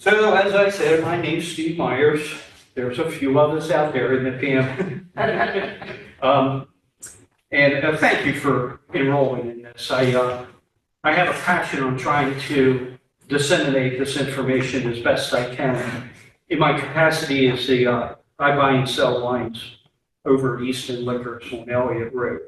So as I said, my name's Steve Myers. There's a few others out there in the PM. And thank you for enrolling in this. I have a passion on trying to disseminate this information as best I can. In my capacity as the, I buy and sell wines over at Easton Liquors on Elliott Road.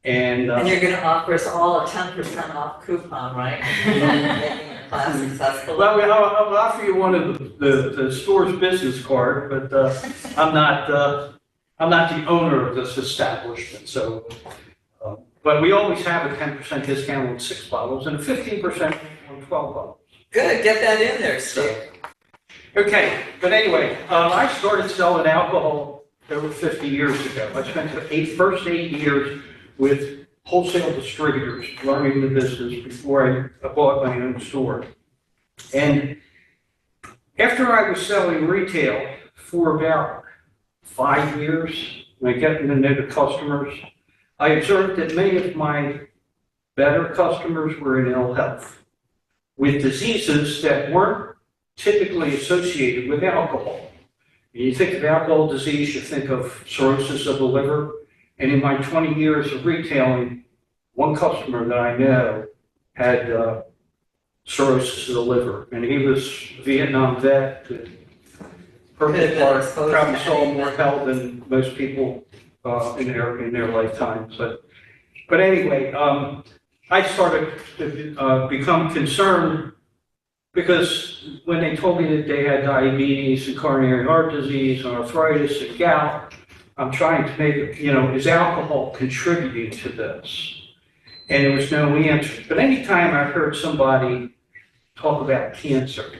And you're gonna offer us all a 10% off coupon, right? Making your class successful. well, I'll offer you one of the store's business card, but I'm not the owner of this establishment. So, but we always have a 10% discount on 6 bottles and a 15% on 12 bottles. Good, get that in there, Steve. Okay, but anyway, I started selling alcohol over 50 years ago. I spent the first 8 years with wholesale distributors learning the business before I bought my own store. And after I was selling retail for about 5 years, and getting to know the customers, I observed that many of my better customers were in ill health with diseases that weren't typically associated with alcohol. When you think of alcohol disease, you think of cirrhosis of the liver. And in my 20 years of retailing, one customer that I know had cirrhosis of the liver, and he was a Vietnam vet. Perfect heart, probably saw more health than most people in their lifetimes. But anyway, I started to become concerned because when they told me that they had diabetes and coronary heart disease and arthritis and gout, I'm trying to make it, is alcohol contributing to this? And there was no answer. But anytime I heard somebody talk about cancer,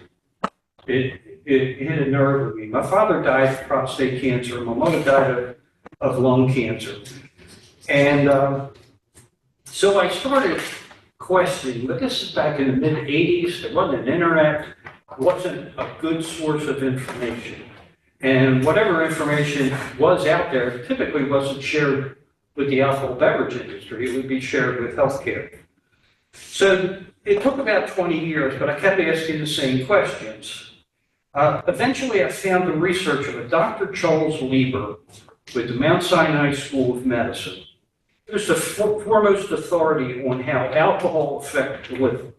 it hit a nerve with me. My father died of prostate cancer. My mother died of lung cancer. And so I started questioning, but this is back in the mid-'80s. There wasn't an internet. It wasn't a good source of information. And whatever information was out there typically wasn't shared with the alcohol beverage industry. It would be shared with healthcare. So it took about 20 years, but I kept asking the same questions. Eventually, I found the research of a Dr. Charles Lieber with the Mount Sinai School of Medicine. He was the foremost authority on how alcohol affects the liver.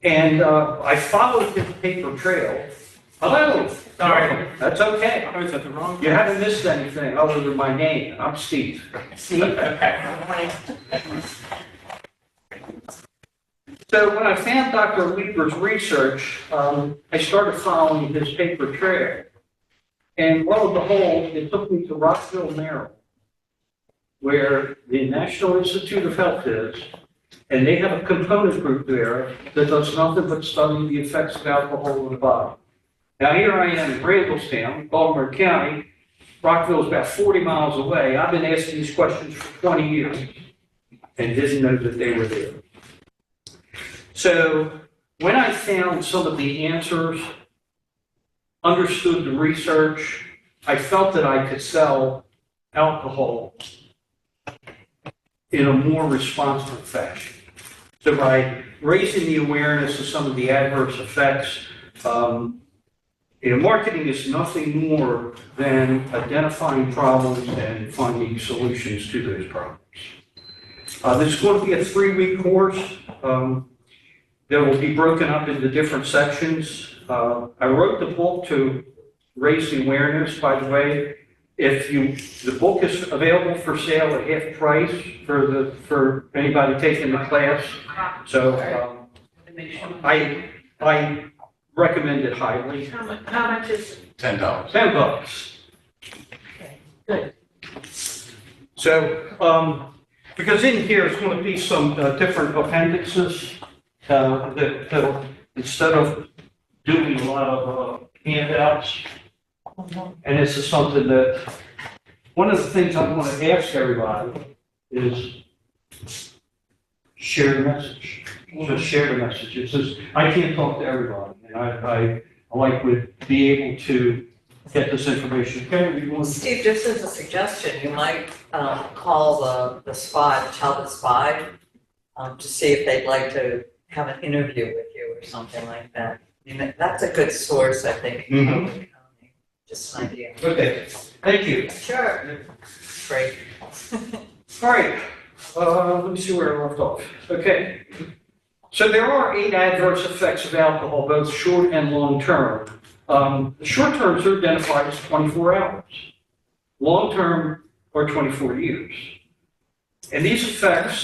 And I followed his paper trail. Hello. Sorry. That's okay. I was at the wrong. You haven't missed anything other than my name. I'm Steve. Steve, okay. So when I found Dr. Lieber's research, I started following his paper trail. And lo and behold, it took me to Rockville, Maryland, where the National Institute of Health is. And they have a component group there that does nothing but study the effects of alcohol in the body. Now here I am in Randallstown, Baltimore County. Rockville is about 40 miles away. I've been asking these questions for 20 years and didn't know that they were there. So when I found some of the answers, understood the research, I felt that I could sell alcohol in a more responsible fashion. So by raising the awareness of some of the adverse effects, marketing is nothing more than identifying problems and finding solutions to those problems. This is going to be a 3-week course that will be broken up into different sections. I wrote the book to raise the awareness, by the way. The book is available for sale at half price for anybody taking the class. So I recommend it highly. How much is it? $10. $10. Okay, good. So, because in here is going to be some different appendixes that instead of doing a lot of handouts, and this is something that, one of the things I want to ask everybody is share the message. Just share the message. It says, I can't talk to everybody, and I like to be able to get this information. Okay, you want to... Steve, just as a suggestion, you might call the spy, the Talbot Spy, to see if they'd like to have an interview with you or something like that. mean, that's a good source, I think, in public economy, just an idea. Okay, thank you. Sure. Great. All right, let me see where I left off. Okay, so there are 8 adverse effects of alcohol, both short and long term. The short terms are identified as 24 hours. Long term are 24 years. And these effects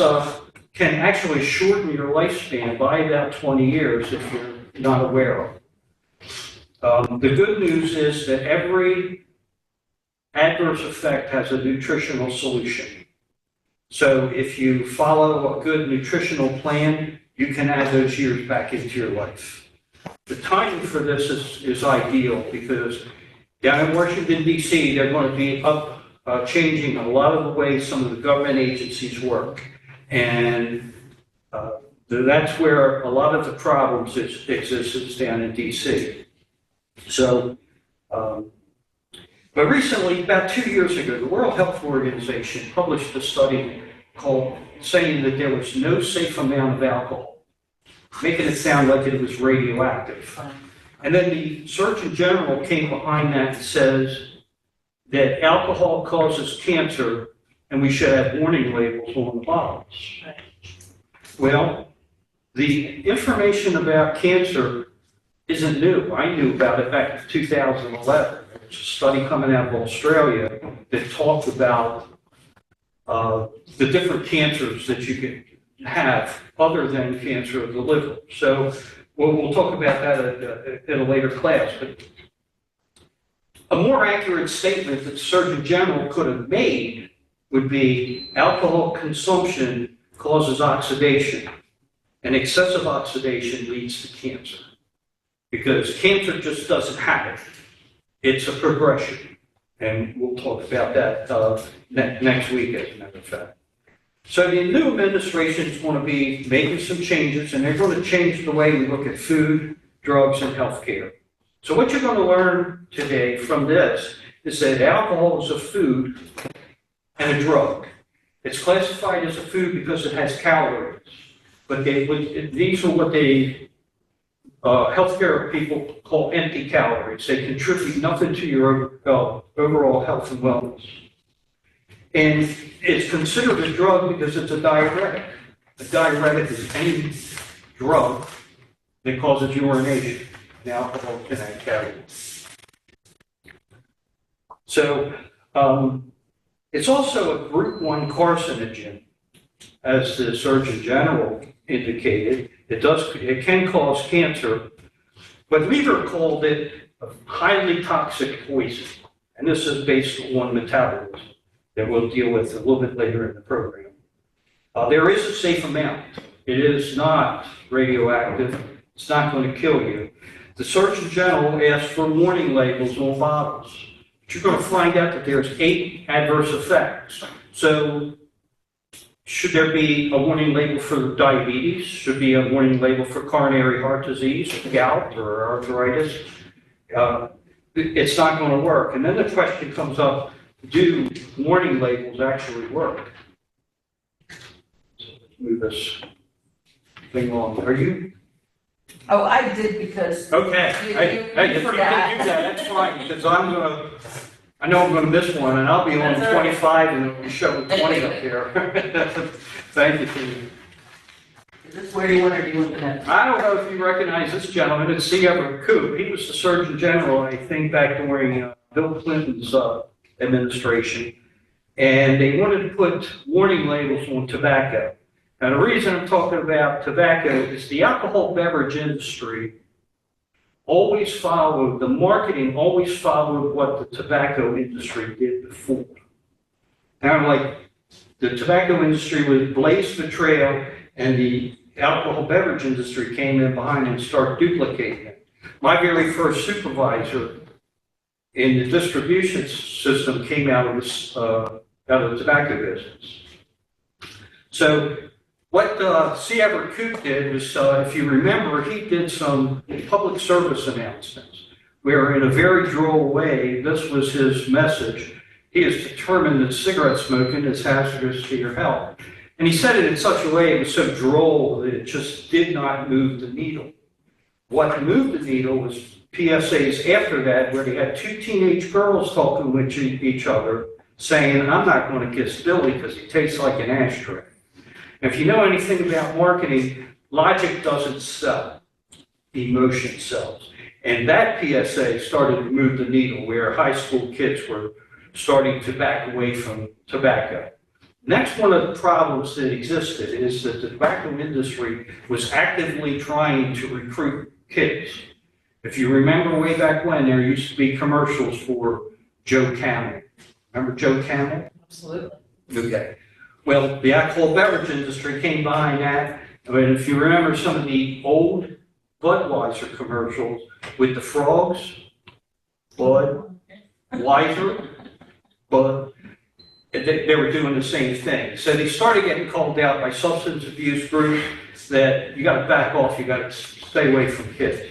can actually shorten your lifespan by about 20 years if you're not aware of. The good news is that every adverse effect has a nutritional solution. So if you follow a good nutritional plan, you can add those years back into your life. The timing for this is ideal because down in Washington, D.C., they're going to be changing a lot of the way some of the government agencies work. And that's where a lot of the problems exist is down in D.C. So, but recently, about 2 years ago, the World Health Organization published a study saying that there was no safe amount of alcohol, making it sound like it was radioactive. And then the Surgeon General came behind that and says that alcohol causes cancer and we should have warning labels on the bottles. Right. Well, the information about cancer isn't new. I knew about it back in 2011. There was a study coming out of Australia that talked about the different cancers that you can have other than cancer of the liver. So we'll talk about that at a later class. But a more accurate statement that the Surgeon General could have made would be alcohol consumption causes oxidation, and excessive oxidation leads to cancer. Because cancer just doesn't happen. It's a progression. And we'll talk about that next week, as a matter of fact. So the new administration is going to be making some changes, and they're going to change the way we look at food, drugs, and healthcare. So what you're going to learn today from this is that alcohol is a food and a drug. It's classified as a food because it has calories, but these are what healthcare people call empty calories. They contribute nothing to your overall health and wellness. And it's considered a drug because it's a diuretic. A diuretic is any drug that causes urination. And alcohol can add calories. So it's also a group 1 carcinogen, as the Surgeon General indicated. It can cause cancer, but Weaver called it a highly toxic poison. And this is based on metabolism that we'll deal with a little bit later in the program. There is a safe amount. It is not radioactive. It's not going to kill you. The Surgeon General asked for warning labels on bottles. But you're going to find out that there's 8 adverse effects. So should there be a warning label for diabetes? Should be a warning label for coronary heart disease, gout, or arthritis? It's not going to work. And then the question comes up, do warning labels actually work? So let's move this thing along. Are you? Oh, I did because. Okay. You If you forgot. can do that, that's fine, because I know I'm gonna miss one, and I'll be on That's all right. 25 and it'll be showing 20 up here. Thank you, Steve. Is this where you want to do with the next? I don't know if you recognize this gentleman, it's C. Everett Koop. He was the Surgeon General, I think, back during Bill Clinton's administration. And they wanted to put warning labels on tobacco. Now, the reason I'm talking about tobacco is the alcohol beverage industry always followed, the marketing always followed what the tobacco industry did before. Kind of like the tobacco industry was blazed the trail, and the alcohol beverage industry came in behind and started duplicating it. My very first supervisor in the distribution system came out of the tobacco business. So what C. Everett Koop did was, if you remember, he did some public service announcements where, in a very droll way, this was his message. He has determined that cigarette smoking is hazardous to your health. And he said it in such a way, it was so droll that it just did not move the needle. What moved the needle was PSAs after that, where they had two teenage girls talking with each other, saying, I'm not going to kiss Billy because he tastes like an ashtray. If you know anything about marketing, logic doesn't sell, emotion sells. And that PSA started to move the needle where high school kids were starting to back away from tobacco. Next, one of the problems that existed is that the tobacco industry was actively trying to recruit kids. If you remember way back when, there used to be commercials for Joe Camel. Remember Joe Camel? Absolutely. Okay. Well, the alcohol beverage industry came behind that. I mean, if you remember some of the old Budweiser commercials with the frogs, Bud, Weiser, Bud, they were doing the same thing. So they started getting called out by substance abuse groups that you got to back off, you got to stay away from kids.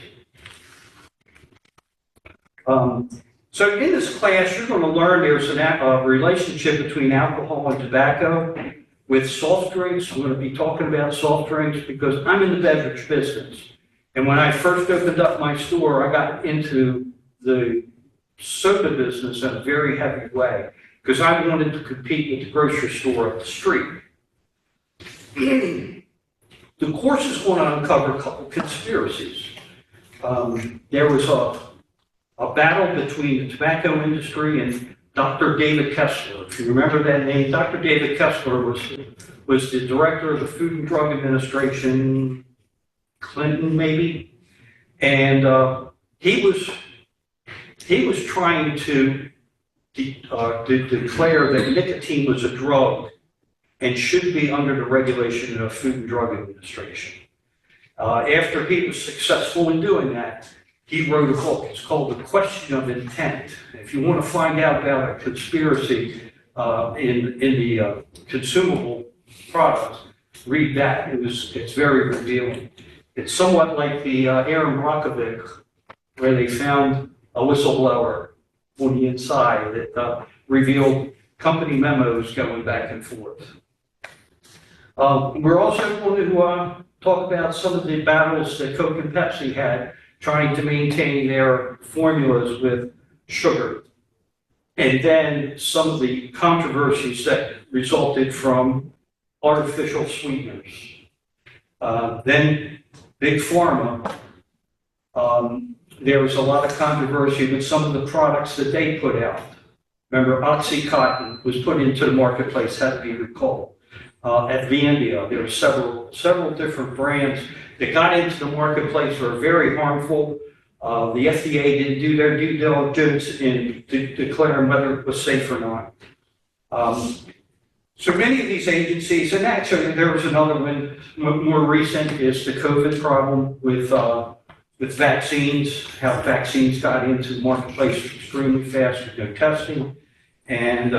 So in this class, you're going to learn there's a relationship between alcohol and tobacco with soft drinks. I'm going to be talking about soft drinks because I'm in the beverage business. And when I first opened up my store, I got into the soda business in a very heavy way because I wanted to compete with the grocery store up the street. The course is going to uncover a couple conspiracies. There was a battle between the tobacco industry and Dr. David Kessler. If you remember that name, Dr. David Kessler was the director of the Food and Drug Administration, Clinton maybe, and he was trying to declare that nicotine was a drug and should be under the regulation of the Food and Drug Administration. After he was successful in doing that, he wrote a book. It's called The Question of Intent. If you want to find out about a conspiracy in the consumable products, read that. It's very revealing. It's somewhat like the Aaron Brockovich, where they found a whistleblower on the inside that revealed company memos going back and forth. We're also going to talk about some of the battles that Coke and Pepsi had trying to maintain their formulas with sugar. And then some of the controversies that resulted from artificial sweeteners. Then Big Pharma, there was a lot of controversy with some of the products that they put out. Remember, OxyContin was put into the marketplace, had to be recalled. At Viendia, there were several different brands that got into the marketplace were very harmful. The FDA didn't do their due diligence in declaring whether it was safe or not. So many of these agencies, and actually there was another one more recent, is the COVID problem with vaccines, how vaccines got into the marketplace extremely fast with no testing, and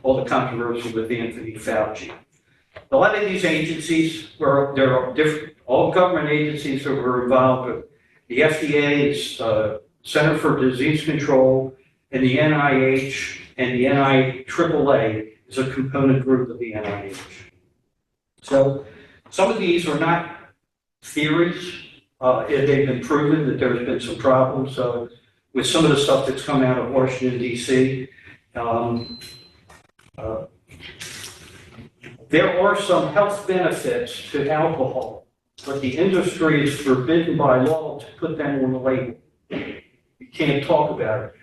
all the controversy with Anthony Fauci. A lot of these agencies there are different, all government agencies that were involved, but the FDA is Center for Disease Control, and the NIH and the NIAAA is a component group of the NIH. So some of these are not theories. They've been proven that there's been some problems with some of the stuff that's come out of Washington, D.C. There are some health benefits to alcohol, but the industry is forbidden by law to put them on the label. You can't talk about it.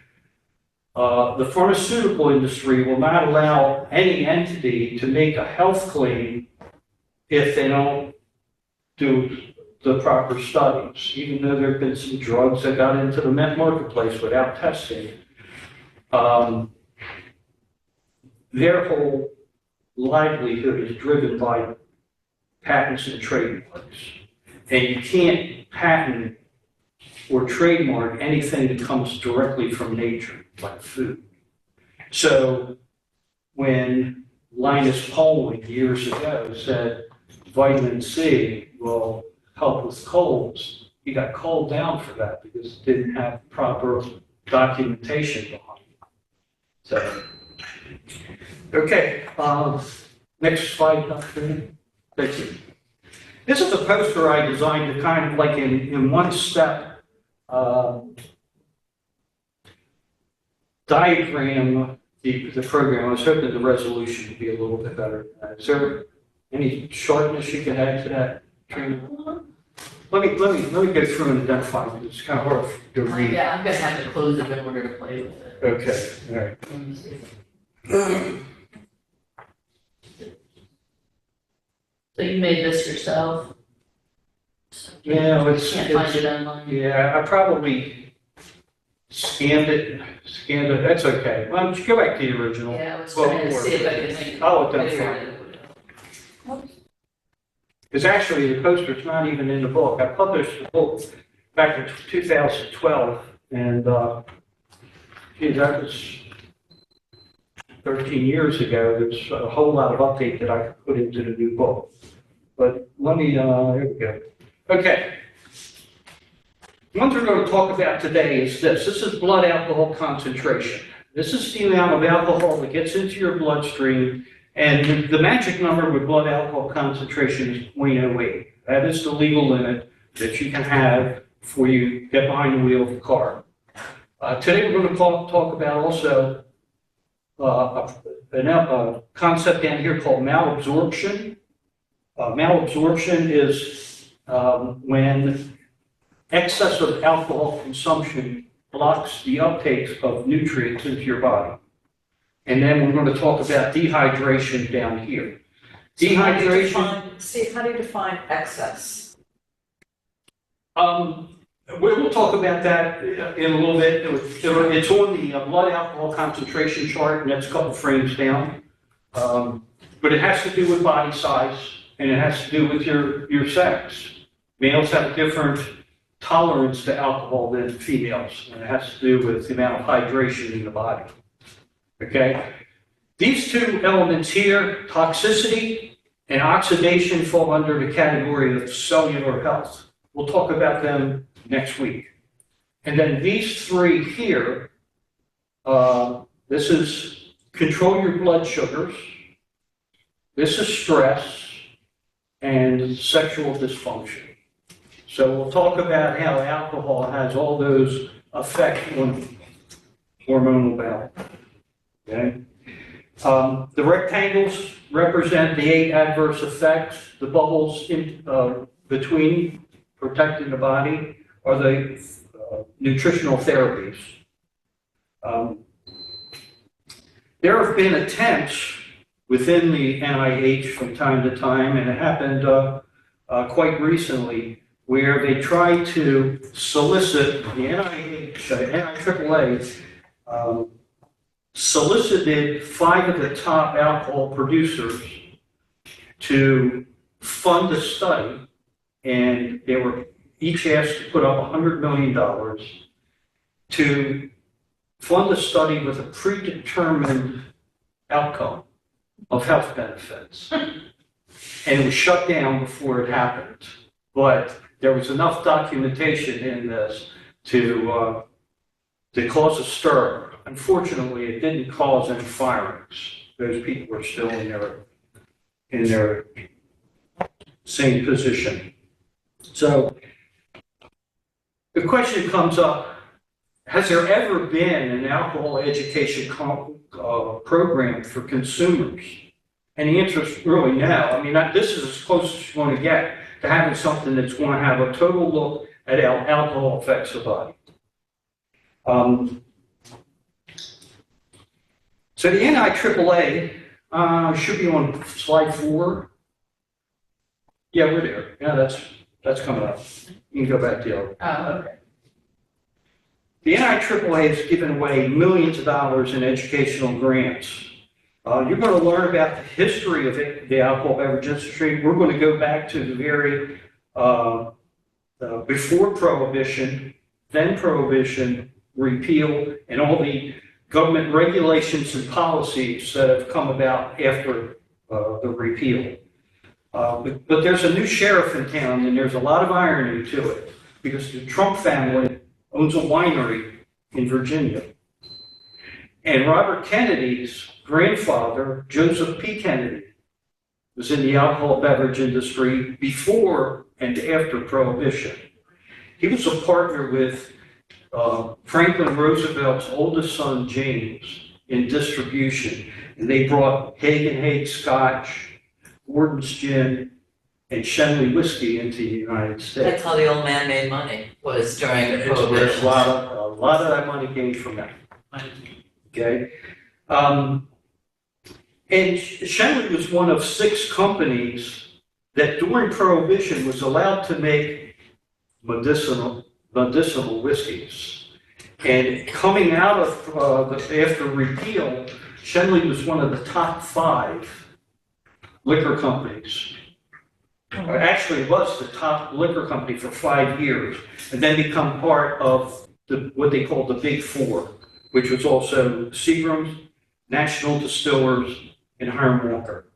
The pharmaceutical industry will not allow any entity to make a health claim if they don't do the proper studies, even though there have been some drugs that got into the marketplace without testing. Their whole livelihood is driven by patents and trademarks. And you can't patent or trademark anything that comes directly from nature, like food. So when Linus Pauling years ago said vitamin C will help with colds, he got called down for that because it didn't have proper documentation behind it. So, okay, next slide, Dr. Thank you. This is a poster I designed to kind of like in one step diagram the program. I was hoping the resolution would be a little bit better. Is there any sharpness you can add to that, Trina? Let me go through and identify them. It's kind of hard to read. Yeah, I'm gonna have to close it in order to play with it. Okay, all right. Let me see. So you made this yourself? Yeah, Can't find it online? yeah, I probably scanned it, that's okay. Why don't you go back to the original? Yeah, I was Well, trying to see if I could make it I'll bigger. identify. Because actually, the poster's not even in the book. I published the book back in 2012, and gee, that was 13 years ago. There's a whole lot of update that I could put into the new book. But let me, here we go. Okay. One thing we're going to talk about today is this. This is blood alcohol concentration. This is the amount of alcohol that gets into your bloodstream, and the magic number with blood alcohol concentration is 0.08. That is the legal limit that you can have before you get behind the wheel of the car. Today we're going to talk about also a concept down here called malabsorption. Malabsorption is when excess of alcohol consumption blocks the uptake of nutrients into your body. And then we're going to talk about dehydration down here. Dehydration. How do you define excess? We'll talk about that in a little bit. It's on the blood alcohol concentration chart, and that's a couple frames down. But it has to do with body size, and it has to do with your sex. Males have a different tolerance to alcohol than females, and it has to do with the amount of hydration in the body. Okay? These two elements here, toxicity and oxidation, fall under the category of cellular health. We'll talk about them next week. And then these three here, this is control your blood sugars, this is stress, and sexual dysfunction. So we'll talk about how alcohol has all those effects on hormonal balance. Okay? The rectangles represent the 8 adverse effects. The bubbles in between protecting the body are the nutritional therapies. There have been attempts within the NIH from time to time, and it happened quite recently, where they tried to solicit the NIAAA solicited 5 of the top alcohol producers to fund a study, and they were each asked to put up $100 million to fund a study with a predetermined outcome of health benefits. And it was shut down before it happened. But there was enough documentation in this to cause a stir. Unfortunately, it didn't cause any firings. Those people were still in their same position. So the question comes up, has there ever been an alcohol education program for consumers? And the answer is really no. I mean, this is as close as you're going to get to having something that's going to have a total look at how alcohol affects the body. So the NIAAA should be on slide 4. Yeah, we're there. Yeah, that's coming up. You can go back to the other. Oh, okay. The NIAAA has given away millions of dollars in educational grants. You're going to learn about the history of the alcohol beverage industry. We're going to go back to the very before Prohibition, then Prohibition, repeal, and all the government regulations and policies that have come about after the repeal. But there's a new sheriff in town, and there's a lot of irony to it, because the Trump family owns a winery in Virginia. And Robert Kennedy's grandfather, Joseph P. Kennedy, was in the alcohol beverage industry before and after Prohibition. He was a partner with Franklin Roosevelt's oldest son, James, in distribution. And they brought Haig and Haig Scotch, Gordon's Gin, and Shenley whiskey into the United States. That's how the old man made money, was during the It's where Prohibition. a lot of that money came from that. Okay. And Shenley was one of 6 companies that during Prohibition was allowed to make medicinal whiskeys. And coming out of after repeal, Shenley was one of the top 5 liquor companies. Actually, it was the top liquor company for 5 years, and then become part of what they called the Big Four, which was also Seagram's, National Distillers, and Hiram Walker.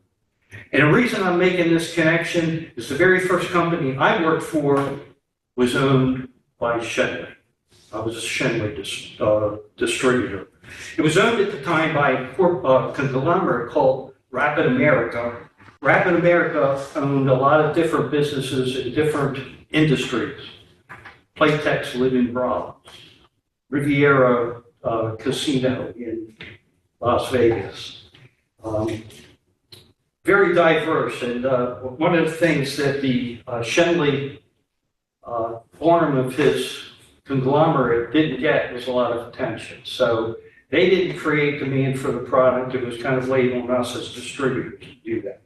And the reason I'm making this connection is the very first company I worked for was owned by Shenley. I was a Shenley distributor. It was owned at the time by a conglomerate called Rapid America. Rapid America owned a lot of different businesses in different industries. Playtex Living Bronze, Riviera Casino in Las Vegas. Very diverse, and one of the things that the Shenley arm of his conglomerate didn't get was a lot of attention. So they didn't create demand for the product. It was kind of laid on us as distributors to do that.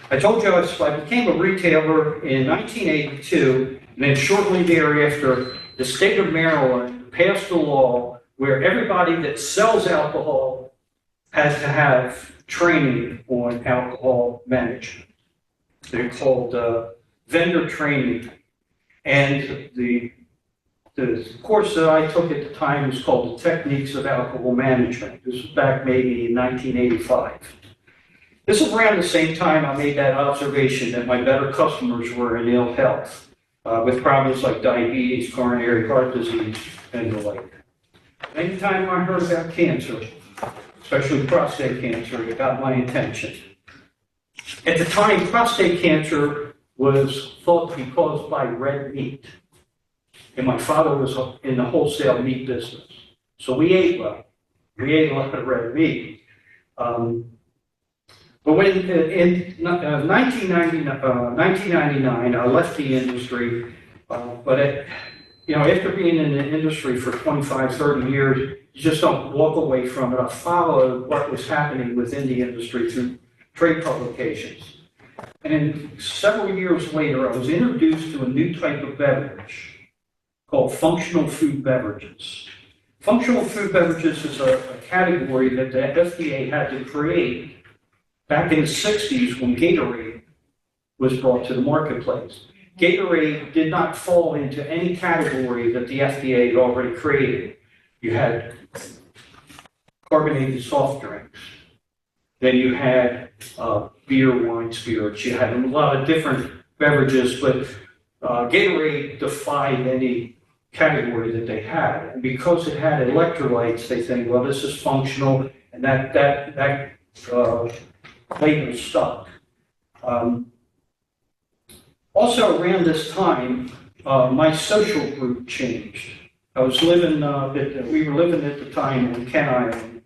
I told you I became a retailer in 1982, and then shortly thereafter, the state of Maryland passed a law where everybody that sells alcohol has to have training on alcohol management. They're called vendor training. And the course that I took at the time was called the Techniques of Alcohol Management. This was back maybe in 1985. This is around the same time I made that observation that my better customers were in ill health with problems like diabetes, coronary heart disease, and the like. Anytime I heard about cancer, especially prostate cancer, it got my attention. At the time, prostate cancer was thought to be caused by red meat. And my father was in the wholesale meat business. So we ate well. We ate a lot of red meat. But when in 1999, I left the industry, but after being in the industry for 25, 30 years, you just don't walk away from it. I followed what was happening within the industry through trade publications. And several years later, I was introduced to a new type of beverage called functional food beverages. Functional food beverages is a category that the FDA had to create back in the 60s when Gatorade was brought to the marketplace. Gatorade did not fall into any category that the FDA had already created. You had carbonated soft drinks. Then you had beer, wine, spirits. You had a lot of different beverages, but Gatorade defied any category that they had. And because it had electrolytes, they think, well, this is functional, and that label stuck. Also around this time, my social group changed. I was living, we were living at the time on Kent Island,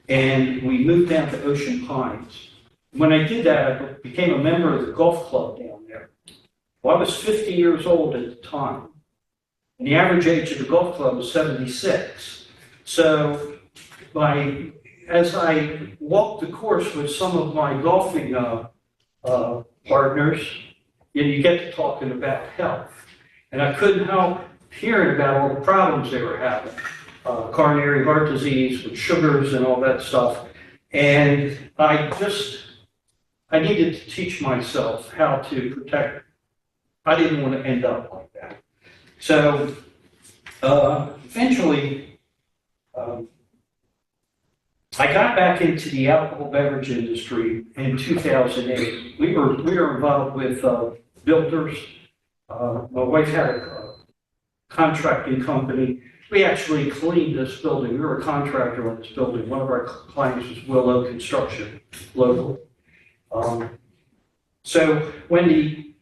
and we moved down to Ocean Pines. When I did that, I became a member of the golf club down there. Well, I was 50 years old at the time, and the average age of the golf club was 76. So as I walked the course with some of my golfing partners, you get to talking about health. And I couldn't help hearing about all the problems they were having. Coronary heart disease with sugars and all that stuff. And I needed to teach myself how to protect. I didn't want to end up like that. So eventually, I got back into the alcohol beverage industry in 2008. We were involved with builders. My wife had a contracting company. We actually cleaned this building. We were a contractor on this building. One of our clients was Willow Construction, local. So when the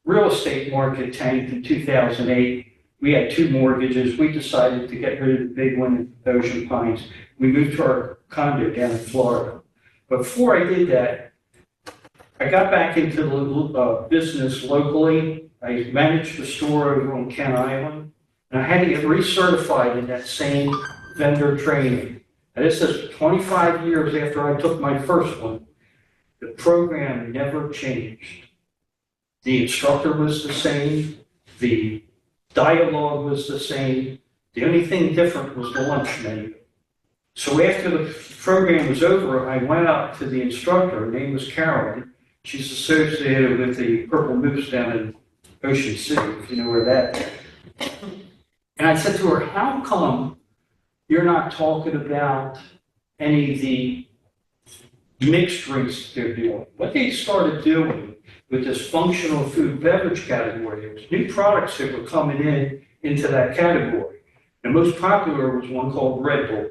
real estate market tanked in 2008, we had 2 mortgages. We decided to get rid of the big one in Ocean Pines. We moved to our condo down in Florida. But before I did that, I got back into the business locally. I managed a store over on Kent Island, and I had to get recertified in that same vendor training. And this is 25 years after I took my first one. The program never changed. The instructor was the same. The dialogue was the same. The only thing different was the lunch menu. So after the program was over, I went up to the instructor. Her name was Carolyn. She's associated with the Purple Moose down in Ocean City, if you know where that is. And I said to her, how come you're not talking about any of the mixed drinks they're doing? What they started doing with this functional food beverage category, there was new products that were coming into that category. The most popular was one called Red Bull.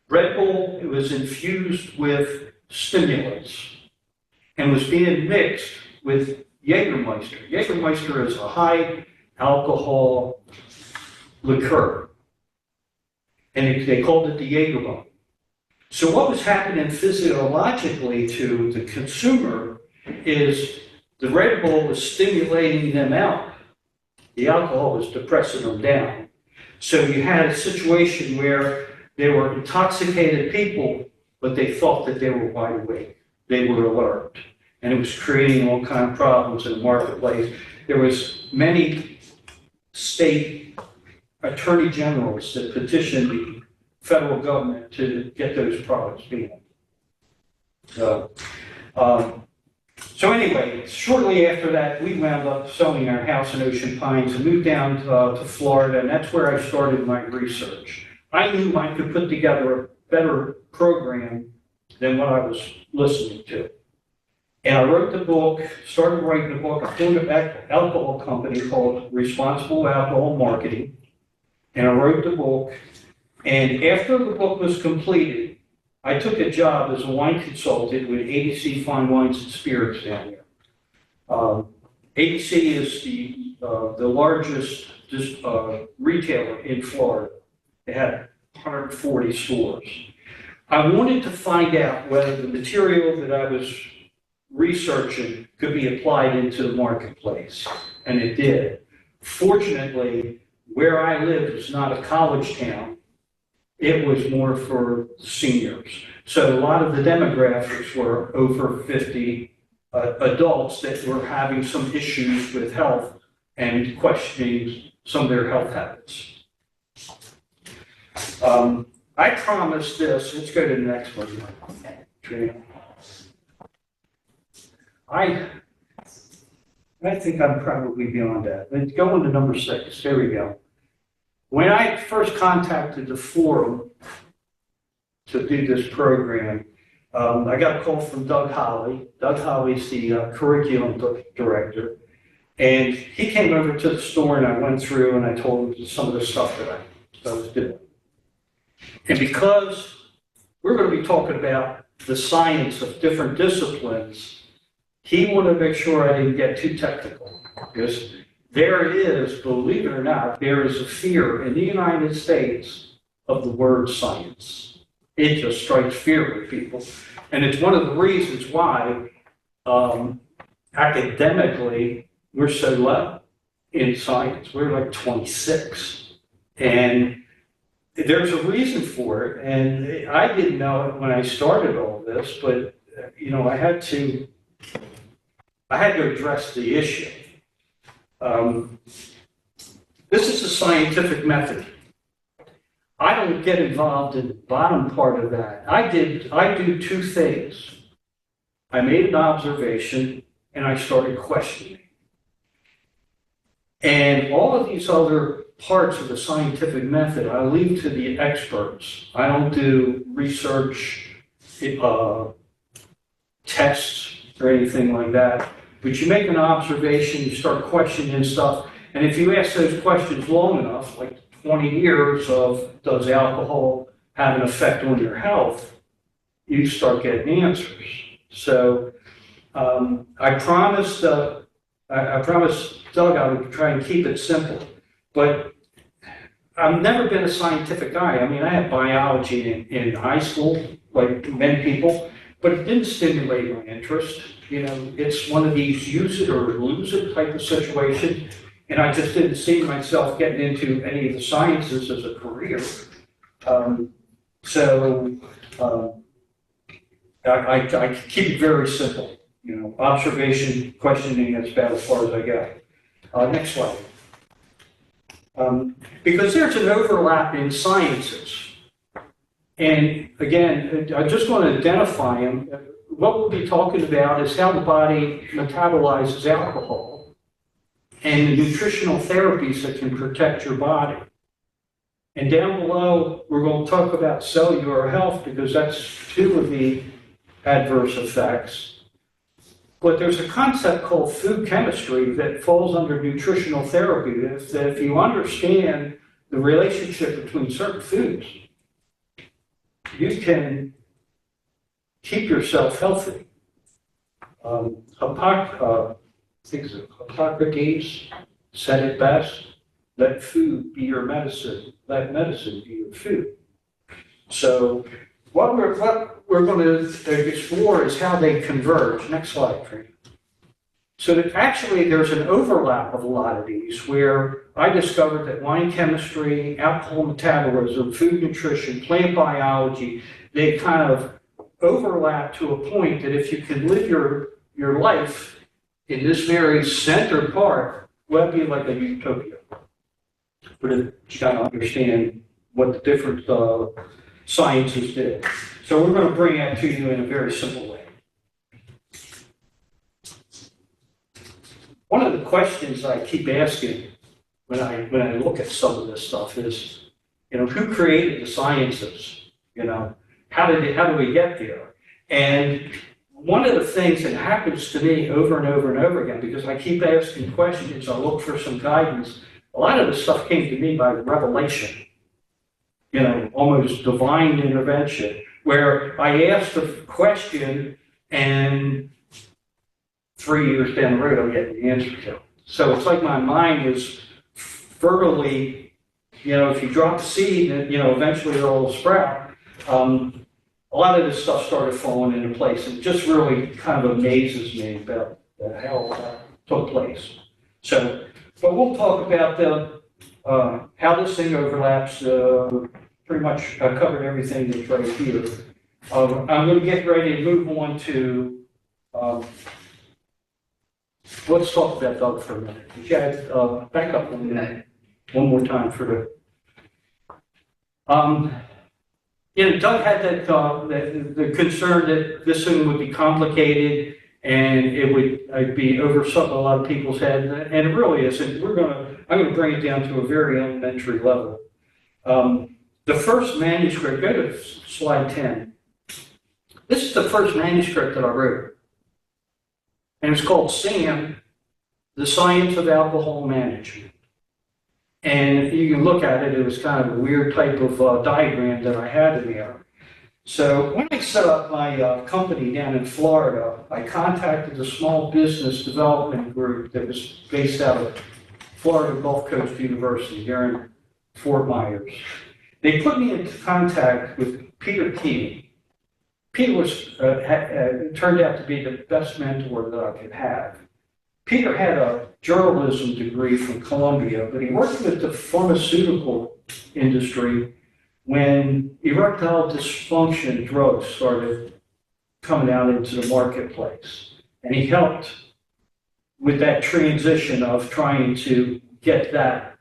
Red Bull, it was infused with stimulants and was being mixed with Jägermeister. Jägermeister is a high alcohol liqueur, and they called it the Jägerbomb. So what was happening physiologically to the consumer is the Red Bull was stimulating them out. The alcohol was depressing them down. So you had a situation where they were intoxicated people, but they thought that they were wide awake. They were alert. And it was creating all kinds of problems in the marketplace. There was many state attorney generals that petitioned the federal government to get those products banned. So anyway, shortly after that, we wound up selling our house in Ocean Pines and moved down to Florida, and that's where I started my research. I knew I could put together a better program than what I was listening to. And I wrote the book, started writing the book. I formed an alcohol company called Responsible Alcohol Marketing. And I wrote the book. And after the book was completed, I took a job as a wine consultant with ABC Fine Wines and Spirits down here. ABC is the largest retailer in Florida. They had 140 stores. I wanted to find out whether the material that I was researching could be applied into the marketplace, and it did. Fortunately, where I lived was not a college town. It was more for seniors. So a lot of the demographics were over 50 adults that were having some issues with health and questioning some of their health habits. I promised this. Let's go to the next one. Trina. I think I'm probably beyond that. Let's go on to number 6. There we go. When I first contacted the forum to do this program, I got a call from Doug Holly. Doug Holly's the curriculum director. And he came over to the store, and I went through and I told him some of the stuff that I was doing. And because we're going to be talking about the science of different disciplines, he wanted to make sure I didn't get too technical. Because there is, believe it or not, there is a fear in the United States of the word science. It just strikes fear with people. And it's one of the reasons why academically we're so low in science. We're like 26. And there's a reason for it. And I didn't know it when I started all this, but I had to address the issue. This is a scientific method. I don't get involved in the bottom part of that. I do 2 things. I made an observation and I started questioning. And all of these other parts of the scientific method, I leave to the experts. I don't do research, tests, or anything like that. But you make an observation, you start questioning stuff, and if you ask those questions long enough, like 20 years of does alcohol have an effect on your health, you start getting answers. So I promised Doug I would try and keep it simple, but I've never been a scientific guy. I mean, I had biology in high school, like many people, but it didn't stimulate my interest. You know, it's one of these use it or lose it type of situation. And I just didn't see myself getting into any of the sciences as a career. I keep it very simple. You know, observation, questioning, that's about as far as I go. Next slide. Because there's an overlap in sciences. And again, I just want to identify them. What we'll be talking about is how the body metabolizes alcohol and the nutritional therapies that can protect your body. And down below, we're going to talk about cellular health because that's two of the adverse effects. But there's a concept called food chemistry that falls under nutritional therapy. That if you understand the relationship between certain foods, you can keep yourself healthy. Hippocrates said it best, let food be your medicine, let medicine be your food. So what we're going to explore is how they converge. Next slide, please. So that actually there's an overlap of a lot of these where I discovered that wine chemistry, alcohol metabolism, food nutrition, plant biology, they kind of overlap to a point that if you can live your life in this very center part, well, it'd be like a utopia. But you got to understand what the different sciences did. So we're going to bring that to you in a very simple way. One of the questions I keep asking when I look at some of this stuff is, you know, who created the sciences? You know, how do we get there? And one of the things that happens to me over and over and over again, because I keep asking questions, I look for some guidance. A lot of this stuff came to me by revelation, you know, almost divine intervention, where I asked a question and 3 years down the road, I'm getting the answer to it. So it's like my mind was fertily, you know, if you drop a seed, you know, eventually it'll sprout. A lot of this stuff started falling into place. It just really kind of amazes me about how that took place. So, but we'll talk about how this thing overlaps. Pretty much I covered everything that's right here. I'm going to get ready to move on to, let's talk about Doug for a minute. Chad, back up one more time for the, you know, Doug had that, the concern that this thing would be complicated and it would be over a lot of people's heads, and it really isn't. I'm going to bring it down to a very elementary level. The first manuscript, go to slide 10. This is the first manuscript that I wrote. And it's called SAM, The Science of Alcohol Management. And you can look at it, it was kind of a weird type of diagram that I had in there. So when I set up my company down in Florida, I contacted a small business development group that was based out of Florida Gulf Coast University here in Fort Myers. They put me into contact with Peter Keating. Peter was turned out to be the best mentor that I could have. Peter had a journalism degree from Columbia, but he worked with the pharmaceutical industry when erectile dysfunction drugs started coming out into the marketplace. And he helped with that transition of trying to get that,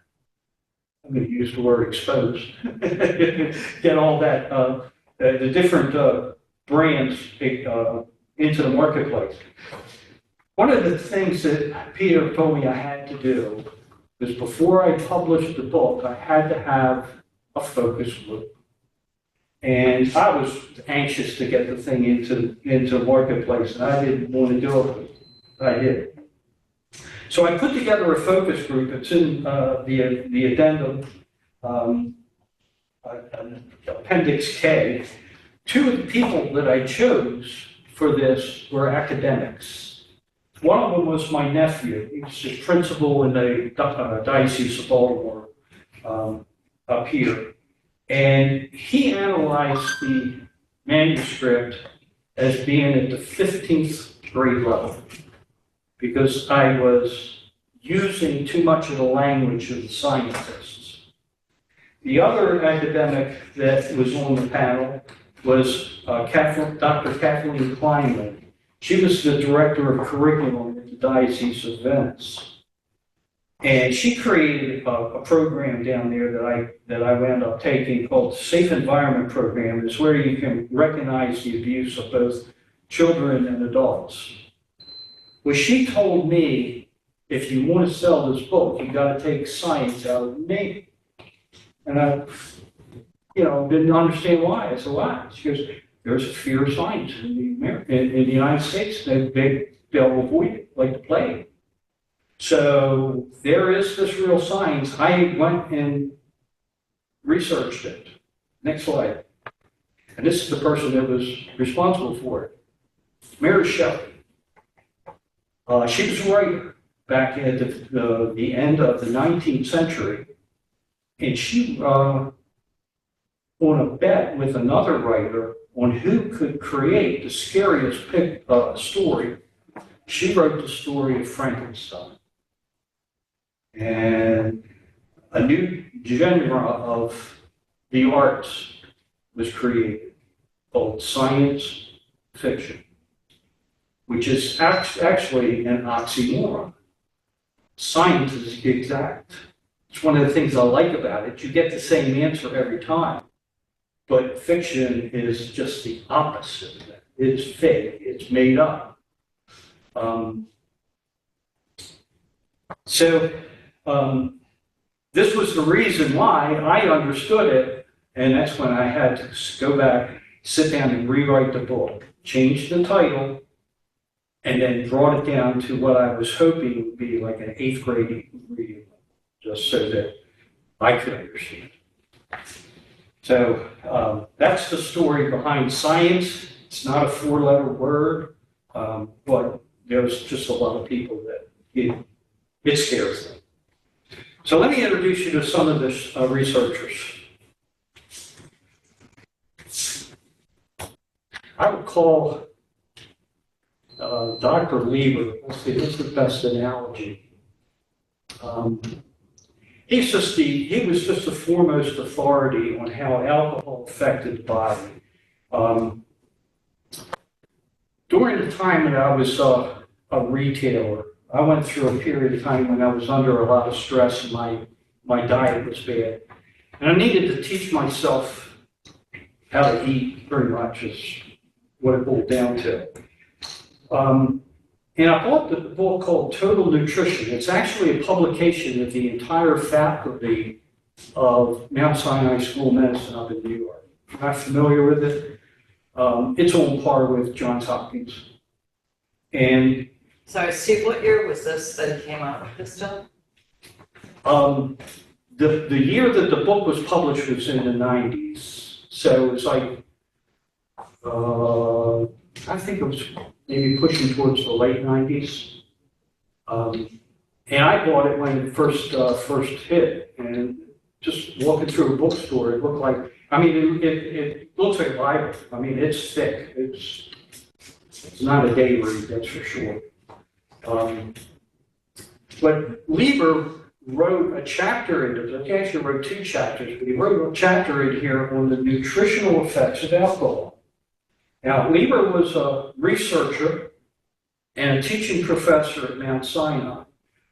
I'm going to use the word exposed, get all that, the different brands into the marketplace. One of the things that Peter told me I had to do was before I published the book, I had to have a focus group. And I was anxious to get the thing into the marketplace, and I didn't want to do it, but I did. So I put together a focus group. It's in the addendum. um, Appendix K. Two of the people that I chose for this were academics. One of them was my nephew. He was the principal in the Diocese of Baltimore up here. And he analyzed the manuscript as being at the 15th grade level because I was using too much of the language of the scientists. The other academic that was on the panel was Dr. Kathleen Kleinman. She was the director of curriculum at the Diocese of Venice. And she created a program down there that I wound up taking called the Safe Environment Program. It's where you can recognize the abuse of both children and adults. Well, she told me, if you want to sell this book, you got to take science out of the name. And I, didn't understand why. I said, why? She goes, there's a fear of science in the United States. They'll avoid it like the plague. So there is this real science. I went and researched it. Next slide. And this is the person that was responsible for it. Mary Shelley. She was a writer back at the end of the 19th century. And she, on a bet with another writer on who could create the scariest story, she wrote the story of Frankenstein. And a new genre of the arts was created called science fiction, which is actually an oxymoron. Science is exact. It's one of the things I like about it. You get the same answer every time. But fiction is just the opposite of that. It's fake. It's made up. This was the reason why I understood it, and that's when I had to go back, sit down and rewrite the book, change the title, and then brought it down to what I was hoping would be like an 8th grade reading, just so that I could understand. So that's the story behind science. It's not a 4-letter word, but there's just a lot of people that it scares them. So let me introduce you to some of the researchers. I would call Dr. Lieber, let's see, what's the best analogy? He was just the foremost authority on how alcohol affected the body. During the time that I was a retailer, I went through a period of time when I was under a lot of stress and my diet was bad. And I needed to teach myself how to eat, pretty much is what it boiled down to. And I bought the book called Total Nutrition. It's actually a publication of the entire faculty of Mount Sinai School of Medicine up in New York. If you're not familiar with it, it's on par with Johns Hopkins. And Sorry, Steve, what year was this that it came out with this stuff? the year that the book was published was in the 90s. So it's like, I think it was maybe pushing towards the late 90s. And I bought it when it first hit, and just walking through a bookstore, it looked like, it looks like a Bible. It's thick. It's not a day read, that's for sure. But Lieber wrote a chapter in it. He actually wrote 2 chapters, but he wrote a chapter in here on the nutritional effects of alcohol. Now, Lieber was a researcher and a teaching professor at Mount Sinai,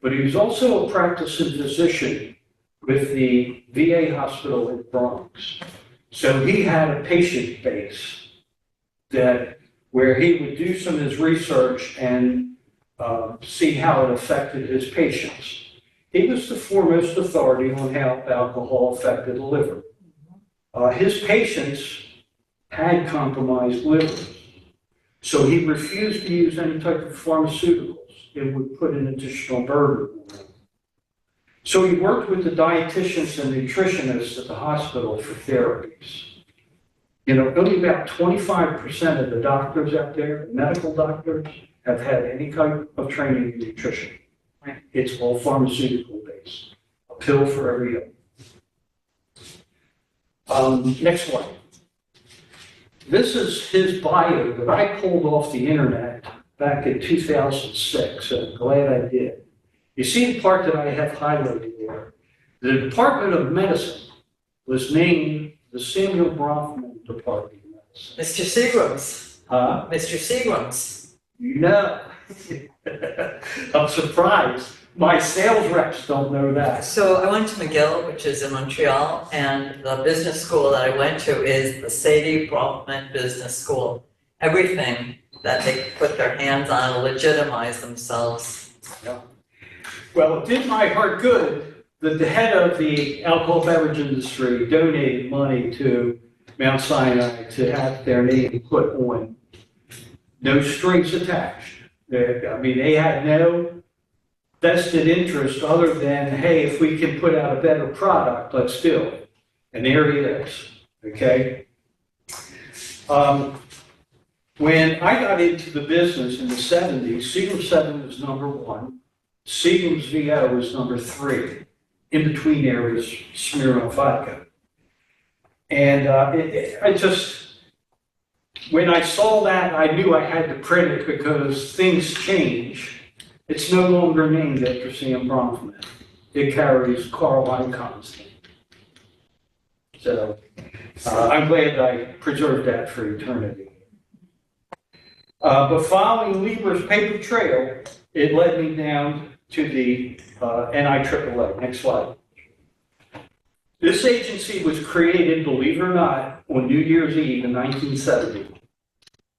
but he was also a practicing physician with the VA hospital in Bronx. So he had a patient base where he would do some of his research and see how it affected his patients. He was the foremost authority on how alcohol affected the liver. His patients had compromised livers, so he refused to use any type of pharmaceuticals. It would put an additional burden on them. So he worked with the dietitians and nutritionists at the hospital for therapies. You know, only about 25% of the doctors out there, medical doctors, have had any kind of training in nutrition. It's all pharmaceutical based, a pill for every ill. Next one. This is his bio that I pulled off the internet back in 2006, and I'm glad I did. You see the part that I have highlighted there? The Department of Medicine was named the Samuel Bronfman Department of Medicine. Mr. Seagrams, Huh? Mr. Seagrams. You know. I'm surprised. My sales reps don't know that. So I went to McGill, which is in Montreal, and the business school that I went to is the Sadie Bronfman Business School. Everything that they put their hands on will legitimize themselves. Yeah. Well, it did my heart good that the head of the alcohol beverage industry donated money to Mount Sinai to have their name put on. No strings attached. They had no vested interest other than, hey, if we can put out a better product, let's do it. And there it is, okay? When I got into the business in the 70s, Seagram 7 was number 1. Seagram's VO was number 3. In between there was Smirnoff vodka. And when I saw that, I knew I had to print it because things change. It's no longer named after Sam Bronfman. It carries Carl Icahn's name. So I'm glad I preserved that for eternity. But following Lieber's paper trail, it led me down to the NIAAA. Next slide. This agency was created, believe it or not, on New Year's Eve in 1970.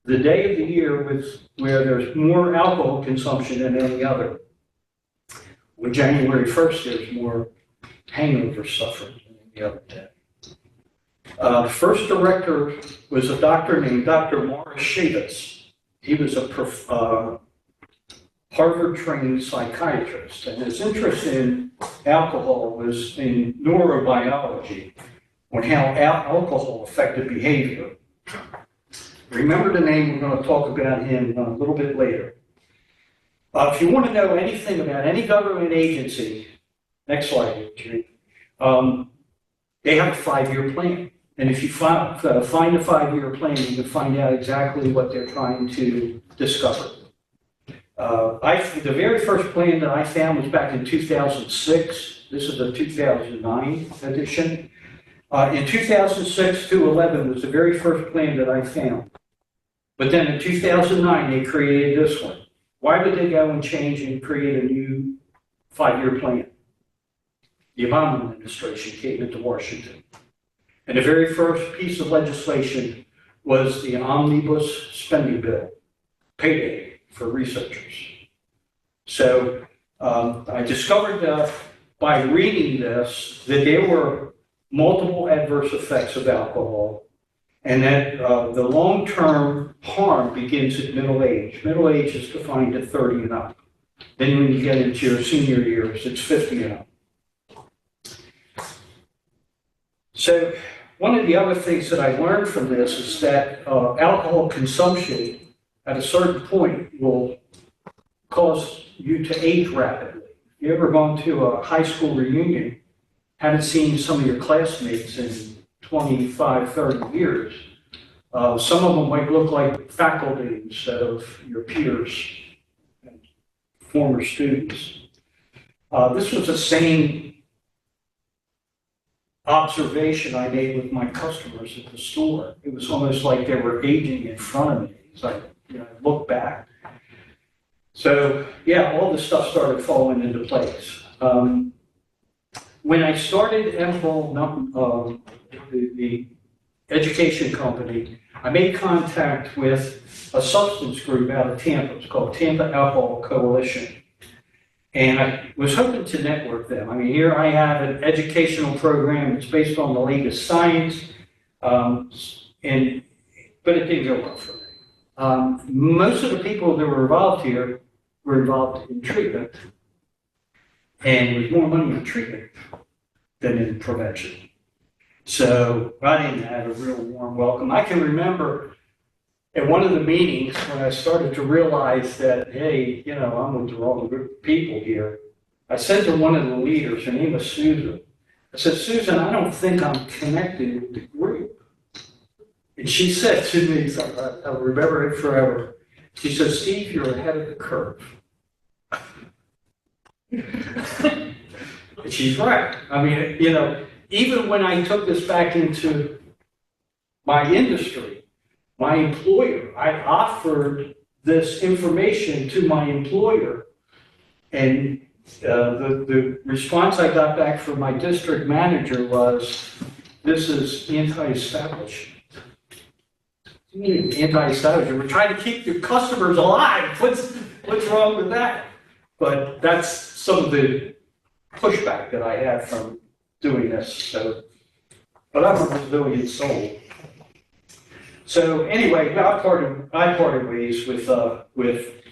The day of the year where there's more alcohol consumption than any other. On January 1st, there's more hangover suffering than any other day. The first director was a doctor named Dr. Morris Shavitz. He was a Harvard-trained psychiatrist, and his interest in alcohol was in neurobiology, on how alcohol affected behavior. Remember the name, we're going to talk about him a little bit later. If you want to know anything about any government agency, next slide, Jimmy, they have a 5-year plan. And if you find a 5-year plan, you can find out exactly what they're trying to discover. The very first plan that I found was back in 2006. This is a 2009 edition. In 2006 to 11 was the very first plan that I found. But then in 2009, they created this one. Why would they go and change and create a new 5-year plan? The Obama administration came into Washington. And the very first piece of legislation was the omnibus spending bill, payday for researchers. So I discovered by reading this that there were multiple adverse effects of alcohol, and that the long-term harm begins at middle age. Middle age is defined at 30 and up. Then when you get into your senior years, it's 50 and up. So one of the other things that I learned from this is that alcohol consumption at a certain point will cause you to age rapidly. You ever gone to a high school reunion, haven't seen some of your classmates in 25, 30 years. Some of them might look like faculty instead of your peers and former students. This was the same observation I made with my customers at the store. It was almost like they were aging in front of me as I look back. So yeah, all this stuff started falling into place. When I started Emerald, the education company, I made contact with a substance group out of Tampa. It's called Tampa Alcohol Coalition. And I was hoping to network them. I mean, here I have an educational program that's based on the latest science, but it didn't go well for me. Most of the people that were involved here were involved in treatment. and there was more money in treatment than in prevention. So I didn't have a real warm welcome. I can remember at one of the meetings when I started to realize that, hey, I'm with the wrong group of people here. I said to one of the leaders, her name was Susan, I said, Susan, I don't think I'm connected with the group. And she said to me, so I'll remember it forever. She said, Steve, you're ahead of the curve. And she's right. I mean, even when I took this back into my industry, my employer, I offered this information to my employer, and the response I got back from my district manager was, this is anti-establishment. What do you mean anti-establishment? We're trying to keep your customers alive. What's wrong with that? But that's some of the pushback that I had from doing this. So, but I'm a resilient soul. So anyway, I parted ways with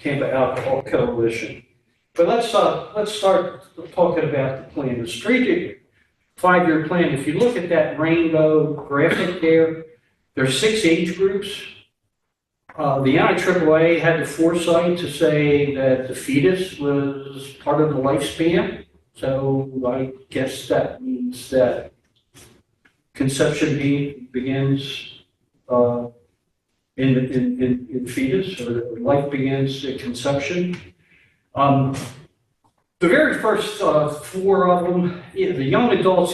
Tampa Alcohol Coalition. But let's start talking about the plan, the strategic 5-year plan. If you look at that rainbow graphic there, there's 6 age groups. The NIAAA had the foresight to say that the fetus was part of the lifespan. So I guess that means that conception begins in fetus, or life begins at conception. The very first 4 of them, the young adults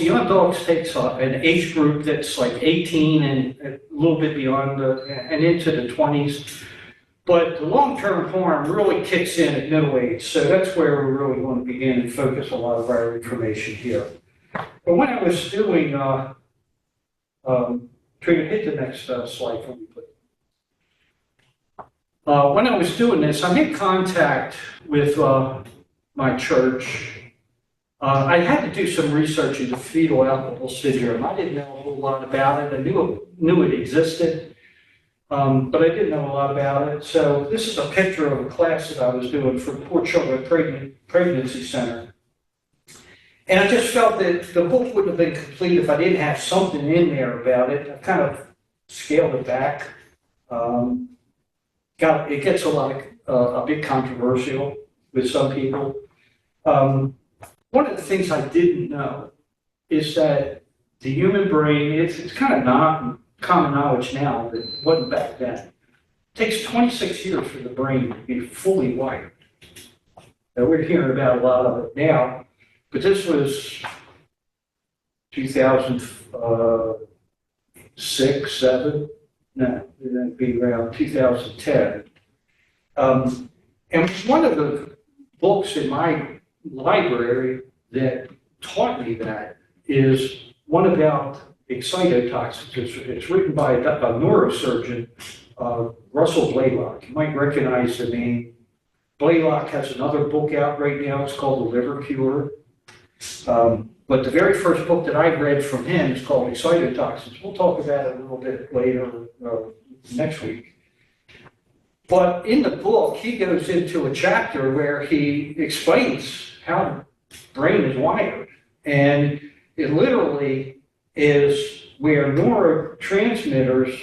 takes an age group that's like 18 and a little bit beyond and into the 20s. But the long-term harm really kicks in at middle age. So that's where we really want to begin and focus a lot of our information here. But when I was doing, Trina, hit the next slide for me, please. When I was doing this, I made contact with my church. I had to do some research into fetal alcohol syndrome. I didn't know a whole lot about it. I knew it existed, but I didn't know a lot about it. So this is a picture of a class that I was doing for Poor Children Pregnancy Center. And I just felt that the book wouldn't have been complete if I didn't have something in there about it. I kind of scaled it back. It gets a bit controversial with some people. One of the things I didn't know is that the human brain, it's kind of not common knowledge now, but it wasn't back then. It takes 26 years for the brain to be fully wired. Now, we're hearing about a lot of it now, but this was 2006, 7? No, it'd be around 2010. And one of the books in my library that taught me that is one about excitotoxins. It's written by a neurosurgeon, Russell Blaylock. You might recognize the name. Blaylock has another book out right now. It's called The Liver Cure. But the very first book that I read from him is called Excitotoxins. We'll talk about it a little bit later next week. But in the book, he goes into a chapter where he explains how the brain is wired. And it literally is where neurotransmitters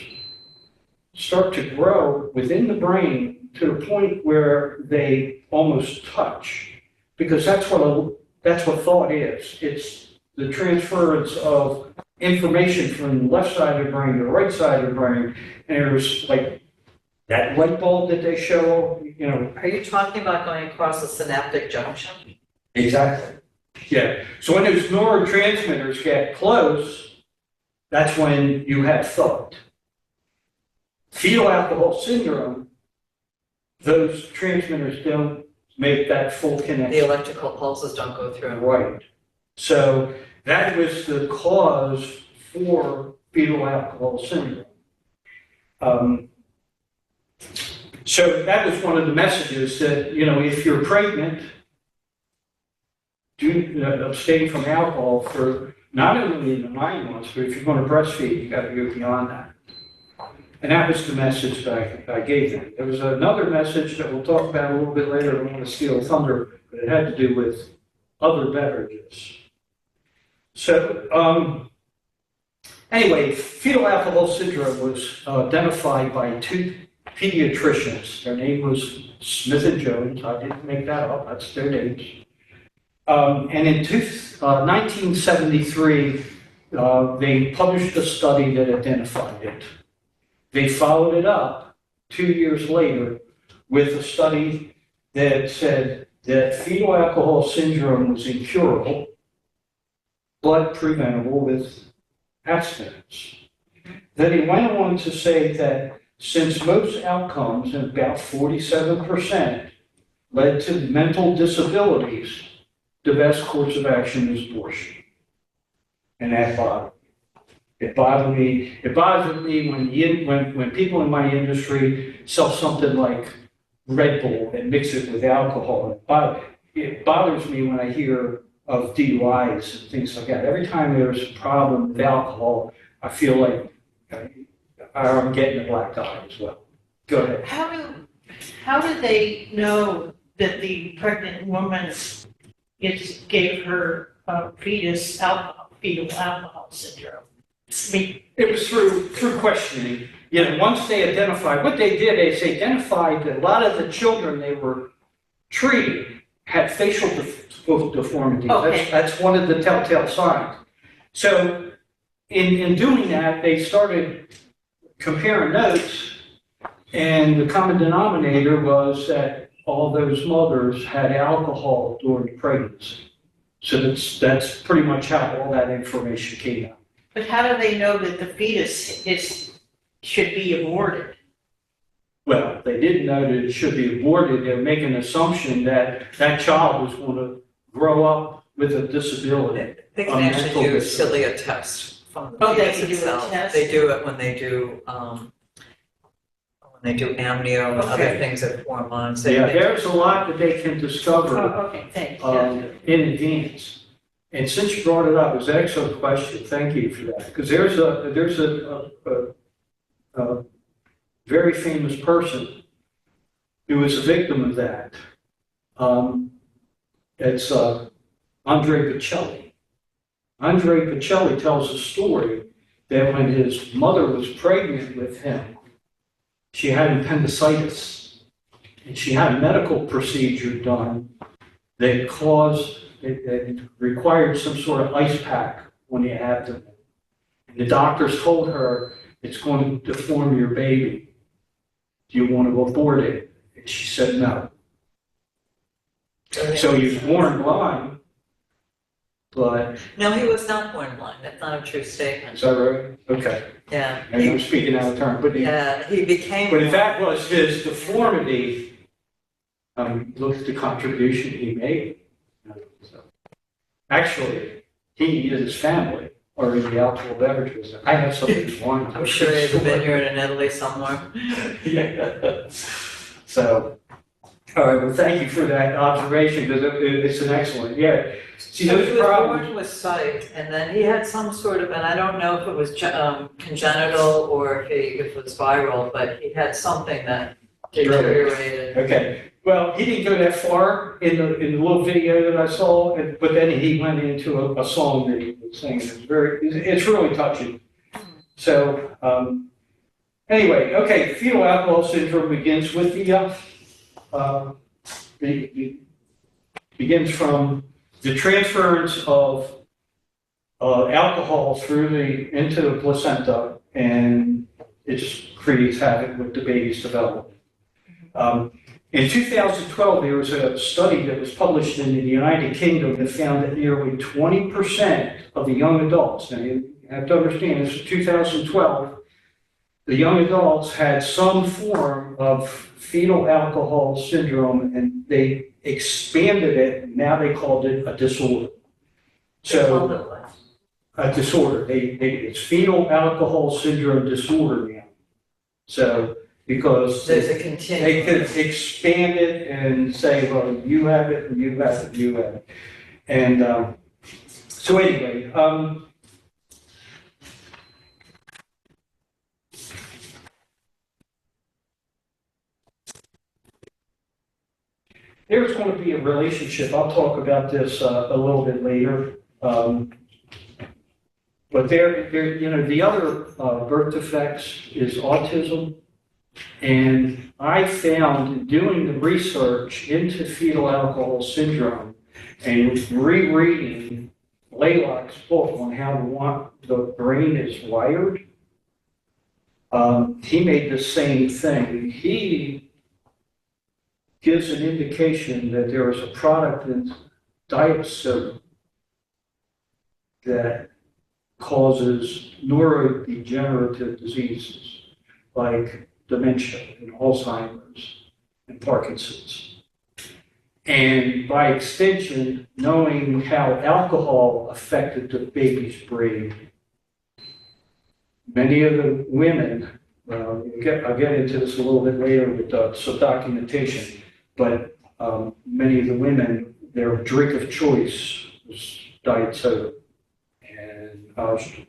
start to grow within the brain to the point where they almost touch. Because that's what thought is. It's the transference of information from the left side of the brain to the right side of the brain. And there's like that light bulb that they show, Are you talking about going across a synaptic junction? Exactly. Yeah. So when those neurotransmitters get close, that's when you have thought. Fetal alcohol syndrome, those transmitters don't make that full connection. The electrical pulses don't go through. Right. So that was the cause for fetal alcohol syndrome. So that was one of the messages that, if you're pregnant, do abstain from alcohol for not only the 9 months, but if you're going to breastfeed, you got to go beyond that. And that was the message that I gave them. There was another message that we'll talk about a little bit later. I don't want to steal thunder, but it had to do with other beverages. So, anyway, fetal alcohol syndrome was identified by two pediatricians. Their name was Smith and Jones. I didn't make that up. That's their names. And in 1973, they published a study that identified it. They followed it up 2 years later with a study that said that fetal alcohol syndrome was incurable, but preventable with abstinence. Then he went on to say that since most outcomes, about 47%, led to mental disabilities, the best course of action is abortion. And that bothered me. It bothered me. It bothered me when people in my industry sell something like Red Bull and mix it with alcohol. It bothers me when I hear of DUIs and things like that. Every time there's a problem with alcohol, I feel like I'm getting a black eye as well. Go ahead. How do they know that the pregnant woman gave her fetus fetal alcohol syndrome? I mean, It was through questioning. You know, once they identified, what they did is they identified that a lot of the children they were treating had facial deformities. Okay. That's one of the telltale signs. So in doing that, they started comparing notes, and the common denominator was that all those mothers had alcohol during pregnancy. So that's pretty much how all that information came out. but how do they know that the fetus should be aborted? Well, they didn't know that it should be aborted. They were making an assumption that that child was going to grow up with a disability. They can actually do cilia tests from the Oh, they fetus can do a itself. test? They do it when they do amnio and other Okay. things that hormones. Yeah, there's a lot that they can Oh, discover okay, thanks. in advance. And since you brought it up, it's an excellent question. Thank you for that. Because there's a very famous person who was a victim of that. It's Andre Bocelli. Andre Bocelli tells a story that when his mother was pregnant with him, she had appendicitis, and she had a medical procedure done that it required some sort of ice pack on the abdomen. And the doctors told her, it's going to deform your baby. Do you want to abort it? And she said no. So he was born blind, but No, he was not born blind. That's not a true statement. is that right? Okay. Yeah. And I'm speaking out of turn, but He became. but if that was his deformity, look at the contribution he made. So, actually, he and his family are in the alcohol beverages. I have something wine. I'm sure he has a vineyard in Italy somewhere. Yeah. So, all right, well, thank you for that observation, because it's an excellent, yeah. See, So he those was problems, born with sight, and then he had some sort of, and I don't know if it was congenital or if it was viral, but he had something that deteriorated. okay. Well, he didn't go that far in the little video that I saw, but then he went into a song that he was singing. It's really touching. So, anyway, okay, fetal alcohol syndrome begins with begins from the transference of alcohol into the placenta, and it just creates havoc with the baby's development. In 2012, there was a study that was published in the United Kingdom that found that nearly 20% of the young adults, now you have to understand this was 2012, the young adults had some form of fetal alcohol syndrome, and they expanded it, and now they called it a disorder. So, a disorder, it's fetal alcohol syndrome disorder now. So, because There's a they continuum. could expand it and say, well, you have it, and you have it, and you have it. And so anyway, there's going to be a relationship. I'll talk about this a little bit later. But the other birth defects is autism. And I found in doing the research into fetal alcohol syndrome and rereading Laylock's book on how the brain is wired, he made the same thing. He gives an indication that there is a product in diet soda that causes neurodegenerative diseases like dementia and Alzheimer's and Parkinson's. And by extension, knowing how alcohol affected the baby's brain, many of the women, I'll get into this a little bit later with some documentation, but many of the women, their drink of choice was diet soda. And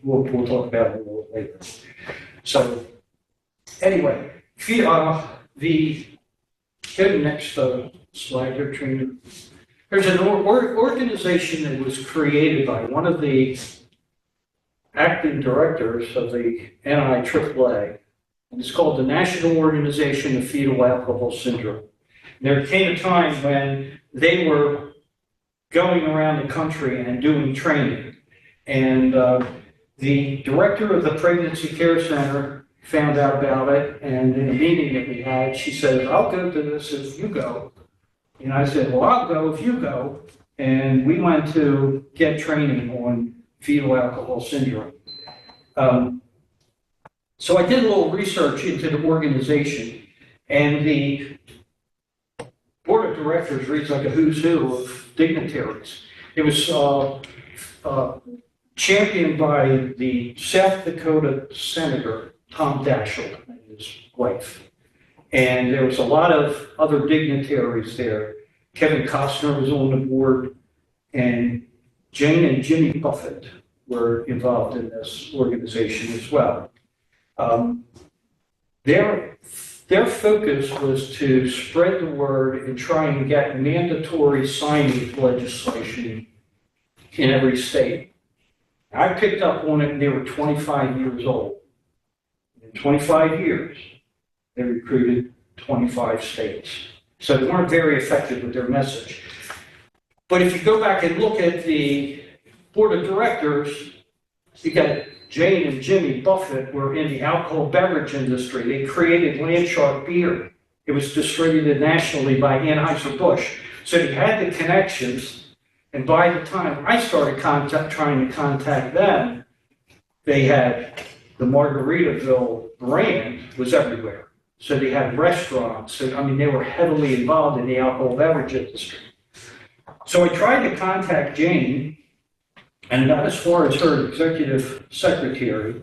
we'll talk about it a little later. So anyway, go to the next slide here, Trina. There's an organization that was created by one of the acting directors of the NIAAA, and it's called the National Organization of Fetal Alcohol Syndrome. And there came a time when they were going around the country and doing training, and the director of the Pregnancy Care Center found out about it, and in a meeting that we had, she said, I'll go to this if you go. And I said, well, I'll go if you go. And we went to get training on fetal alcohol syndrome. So I did a little research into the organization, and the board of directors reads like a who's who of dignitaries. It was championed by the South Dakota Senator, Tom Daschle, and his wife. And there was a lot of other dignitaries there. Kevin Costner was on the board, and Jane and Jimmy Buffett were involved in this organization as well. Their focus was to spread the word and try and get mandatory signage legislation in every state. I picked up on it when they were 25 years old. In 25 years, they recruited 25 states. So they weren't very effective with their message. But if you go back and look at the board of directors, you got Jane and Jimmy Buffett were in the alcohol beverage industry. They created Landshark beer. It was distributed nationally by Anheuser-Busch. So they had the connections, and by the time I started trying to contact them, they had the Margaritaville brand was everywhere. So they had restaurants. So, I mean, they were heavily involved in the alcohol beverage industry. So I tried to contact Jane, and got as far as her executive secretary.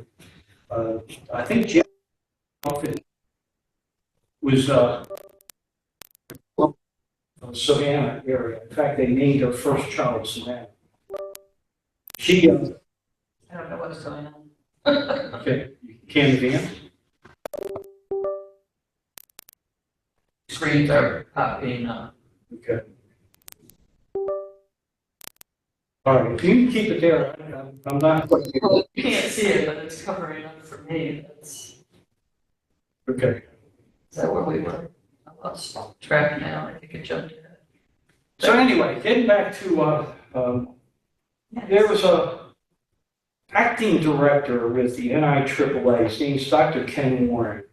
I think Jane was Savannah area. In fact, they named their first child Savannah. She, I don't know what's going on. okay, you can advance. Screens are popping up. Okay. All right, if you can keep it there, I'm not quite. Well, you can't see it, but it's covering up for me. Is Okay. that where we were? I lost track now. I think it jumped ahead. So anyway, getting back to, there was a acting director with the NIAAA. His name's Dr. Ken Warren.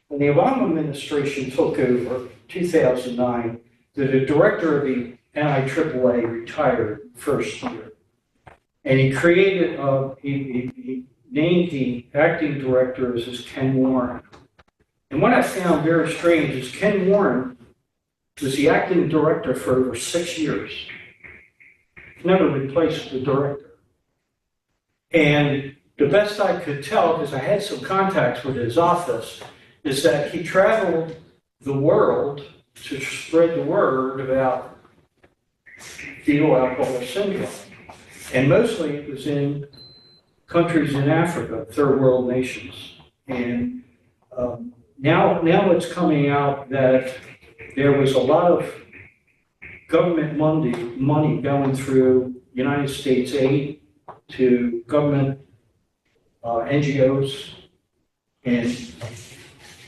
When the Obama administration took over, 2009, the director of the NIAAA retired first year. And he created, he named the acting directors as Ken Warren. And what I found very strange is Ken Warren was the acting director for over 6 years. Never replaced the director. And the best I could tell, because I had some contacts with his office, is that he traveled the world to spread the word about fetal alcohol syndrome. And mostly it was in countries in Africa, third world nations. And now it's coming out that there was a lot of government money going through United States aid to government NGOs, and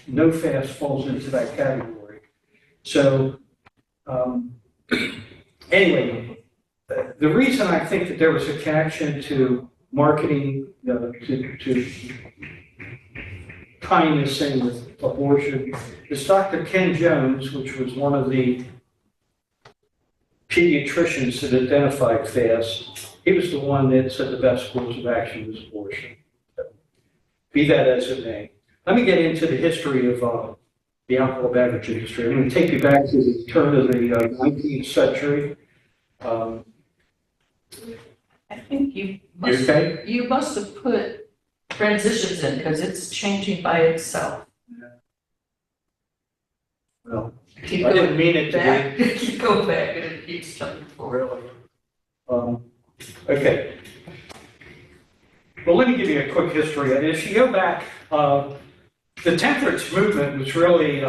no fast falls into that category. So anyway, the reason I think that there was a connection to marketing, to tying this in with abortion, is Dr. Ken Jones, which was one of the pediatricians that identified FAST. He was the one that said the best course of action was abortion. Be that as it may. Let me get into the history of the alcohol beverage industry. I'm going to take you back to the turn of the 19th century. I think You okay? you must have put transitions in because it's changing by itself. Well, Keep I going didn't mean it to back, keep going back and it keeps jumping be. forward. Really? Okay. Well, let me give you a quick history. If you go back, the temperance movement was really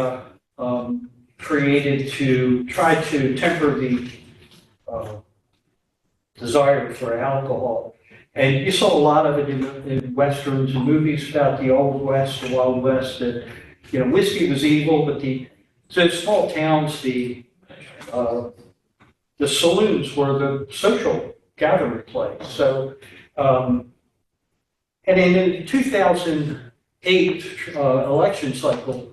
created to try to temper the desire for alcohol. And you saw a lot of it in westerns and movies about the Old West, the Wild West, that, you know, whiskey was evil, but so small towns, the saloons were the social gathering place. So, and in the 2008 election cycle,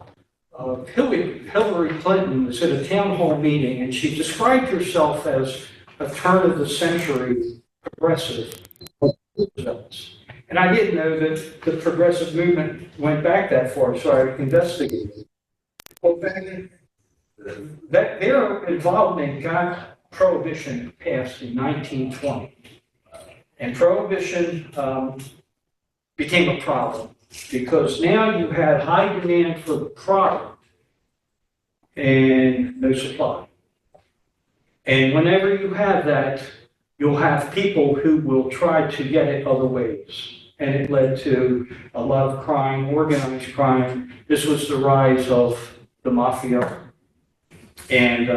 Hillary Clinton was at a town hall meeting, and she described herself as a turn of the century progressive. And I didn't know that the progressive movement went back that far, so I investigated. Well, that their involvement got prohibition passed in 1920, and prohibition became a problem because now you had high demand for the product and no supply. And whenever you have that, you'll have people who will try to get it other ways. And it led to a lot of crime, organized crime. This was the rise of the mafia. And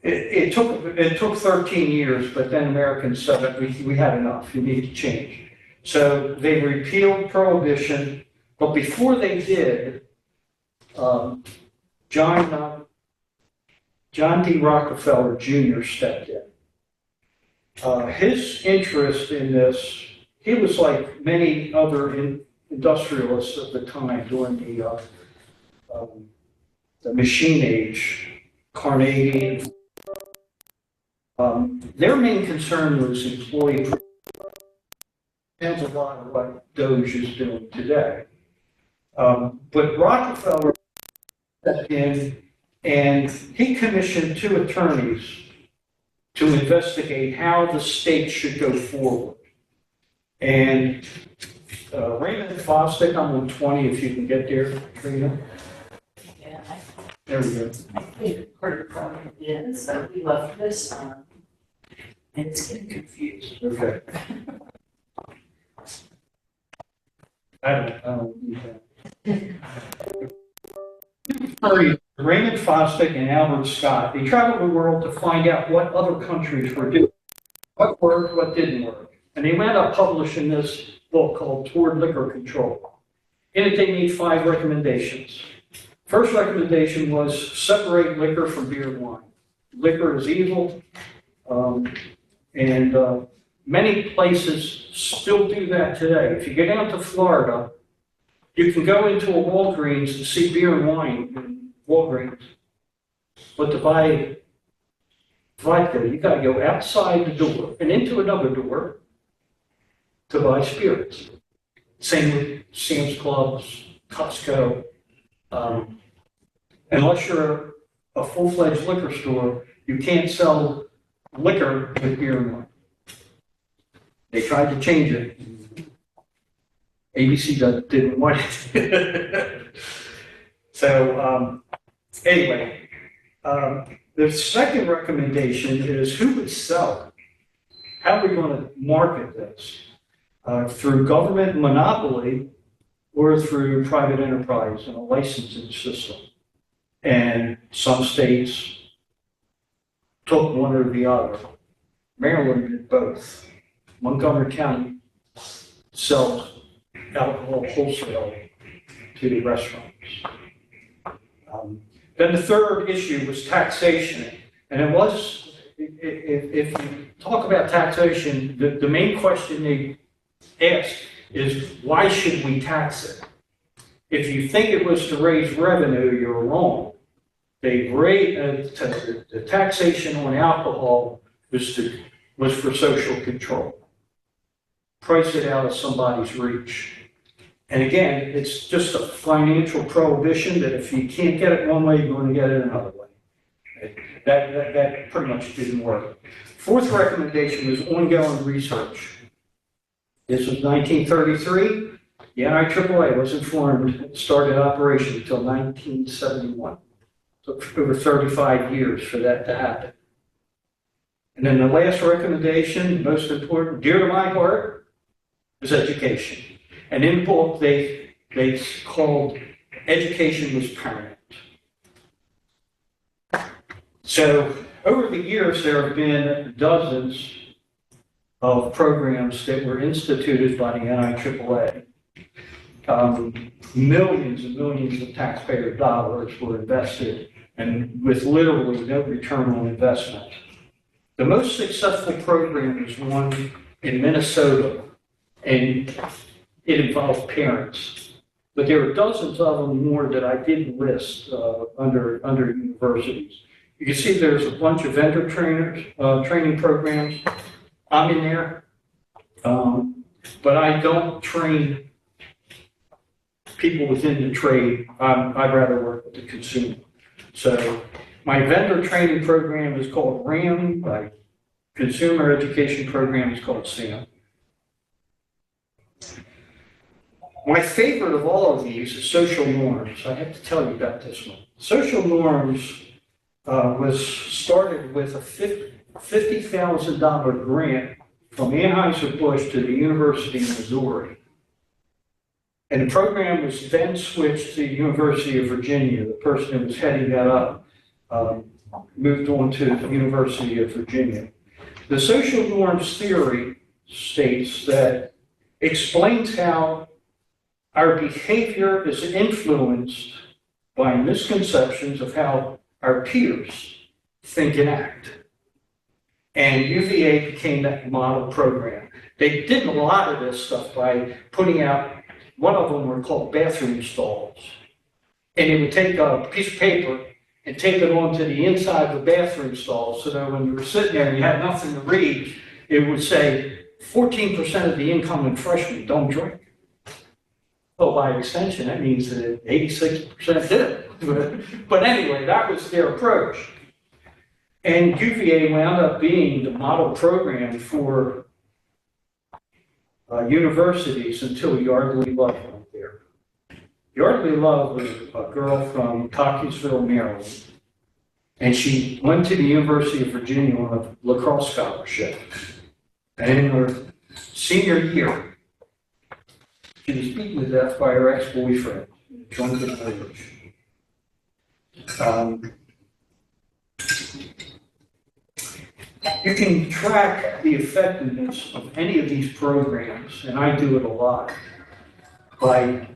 it took 13 years, but then Americans said that we had enough, we need to change. So they repealed prohibition, but before they did, John D. Rockefeller Jr. stepped in. His interest in this, he was like many other industrialists of the time during the machine age, Carnegie. Their main concern was employee. Sounds a lot of what Doge is doing today. But Rockefeller stepped in and he commissioned 2 attorneys to investigate how the state should go forward. And Raymond Fosdick, I'm on 20 if you can get there, Trina. Yeah, There we go. I think part of the problem is that we left this on and it's getting confused. Okay. I don't need that. Raymond Fosdick and Albert Scott, they traveled the world to find out what other countries were doing, what worked, what didn't work. And they wound up publishing this book called Toward Liquor Control. In it, they made 5 recommendations. First recommendation was separate liquor from beer and wine. Liquor is evil, and many places still do that today. If you go down to Florida, you can go into a Walgreens and see beer and wine in Walgreens. But to buy vodka, you got to go outside the door and into another door to buy spirits. Same with Sam's Clubs, Costco. Unless you're a full-fledged liquor store, you can't sell liquor with beer and wine. They tried to change it. ABC didn't want it. So anyway, the second recommendation is who would sell it? How are we going to market this? Through government monopoly or through private enterprise and a licensing system. And some states took one or the other. Maryland did both. Montgomery County sells alcohol wholesale to the restaurants. Then the third issue was taxation. And it was, if you talk about taxation, the main question they asked is, why should we tax it? If you think it was to raise revenue, you're wrong. The taxation on alcohol was for social control. Price it out of somebody's reach. And again, it's just a financial prohibition that if you can't get it one way, you're going to get it another way. That pretty much didn't work. Fourth recommendation was ongoing research. This was 1933. The NIAAA wasn't formed, started operation until 1971. It took over 35 years for that to happen. And then the last recommendation, most important, dear to my heart, was education. And in the book, they called education was paramount. So over the years, there have been dozens of programs that were instituted by the NIAAA. Millions and millions of taxpayer dollars were invested, and with literally no return on investment. The most successful program is one in Minnesota, and it involved parents. But there are dozens of them more that I didn't list under universities. You can see there's a bunch of vendor training programs. I'm in there, but I don't train people within the trade. I'd rather work with the consumer. So my vendor training program is called RAM. My consumer education program is called SAM. My favorite of all of these is social norms. I have to tell you about this one. Social norms was started with a $50,000 grant from Anheuser-Busch to the University of Missouri. And the program was then switched to the University of Virginia. The person who was heading that up moved on to the University of Virginia. The social norms theory states that explains how our behavior is influenced by misconceptions of how our peers think and act. And UVA became that model program. They did a lot of this stuff by putting out, one of them were called bathroom stalls. And they would take a piece of paper and tape it onto the inside of the bathroom stall so that when you were sitting there and you had nothing to read, it would say 14% of the incoming freshmen don't drink. Well, by extension, that means that 86% did. But anyway, that was their approach. And UVA wound up being the model program for universities until Yardley Love went there. Yardley Love was a girl from Cockeysville, Maryland, and she went to the University of Virginia on a lacrosse scholarship. And in her senior year, she was beaten to death by her ex-boyfriend, drunken rage. You can track the effectiveness of any of these programs, and I do it a lot, by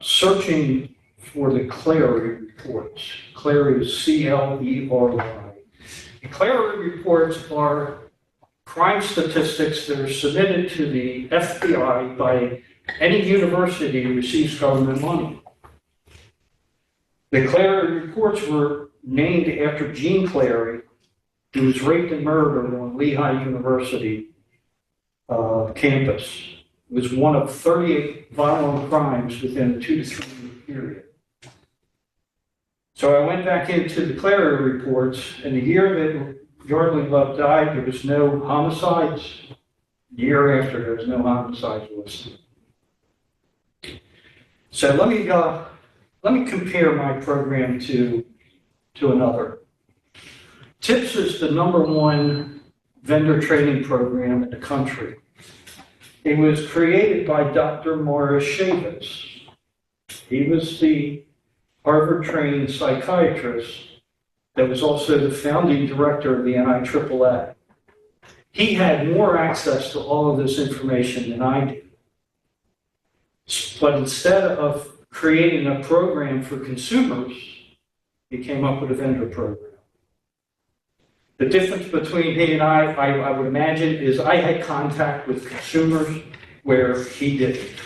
searching for the Clary reports. Clary is C-L-E-R-Y. The Clary reports are crime statistics that are submitted to the FBI by any university who receives government money. The Clary reports were named after Jean Clary, who was raped and murdered on Lehigh University campus. It was one of 38 violent crimes within a 2 to 3 year period. So I went back into the Clary reports, and the year that Yardley Love died, there was no homicides. The year after, there was no homicides listed. So let me compare my program to another. TIPS is the #1 vendor training program in the country. It was created by Dr. Morris Shavitz. He was the Harvard-trained psychiatrist that was also the founding director of the NIAAA. He had more access to all of this information than I did. But instead of creating a program for consumers, he came up with a vendor program. The difference between he and I would imagine, is I had contact with consumers where he didn't.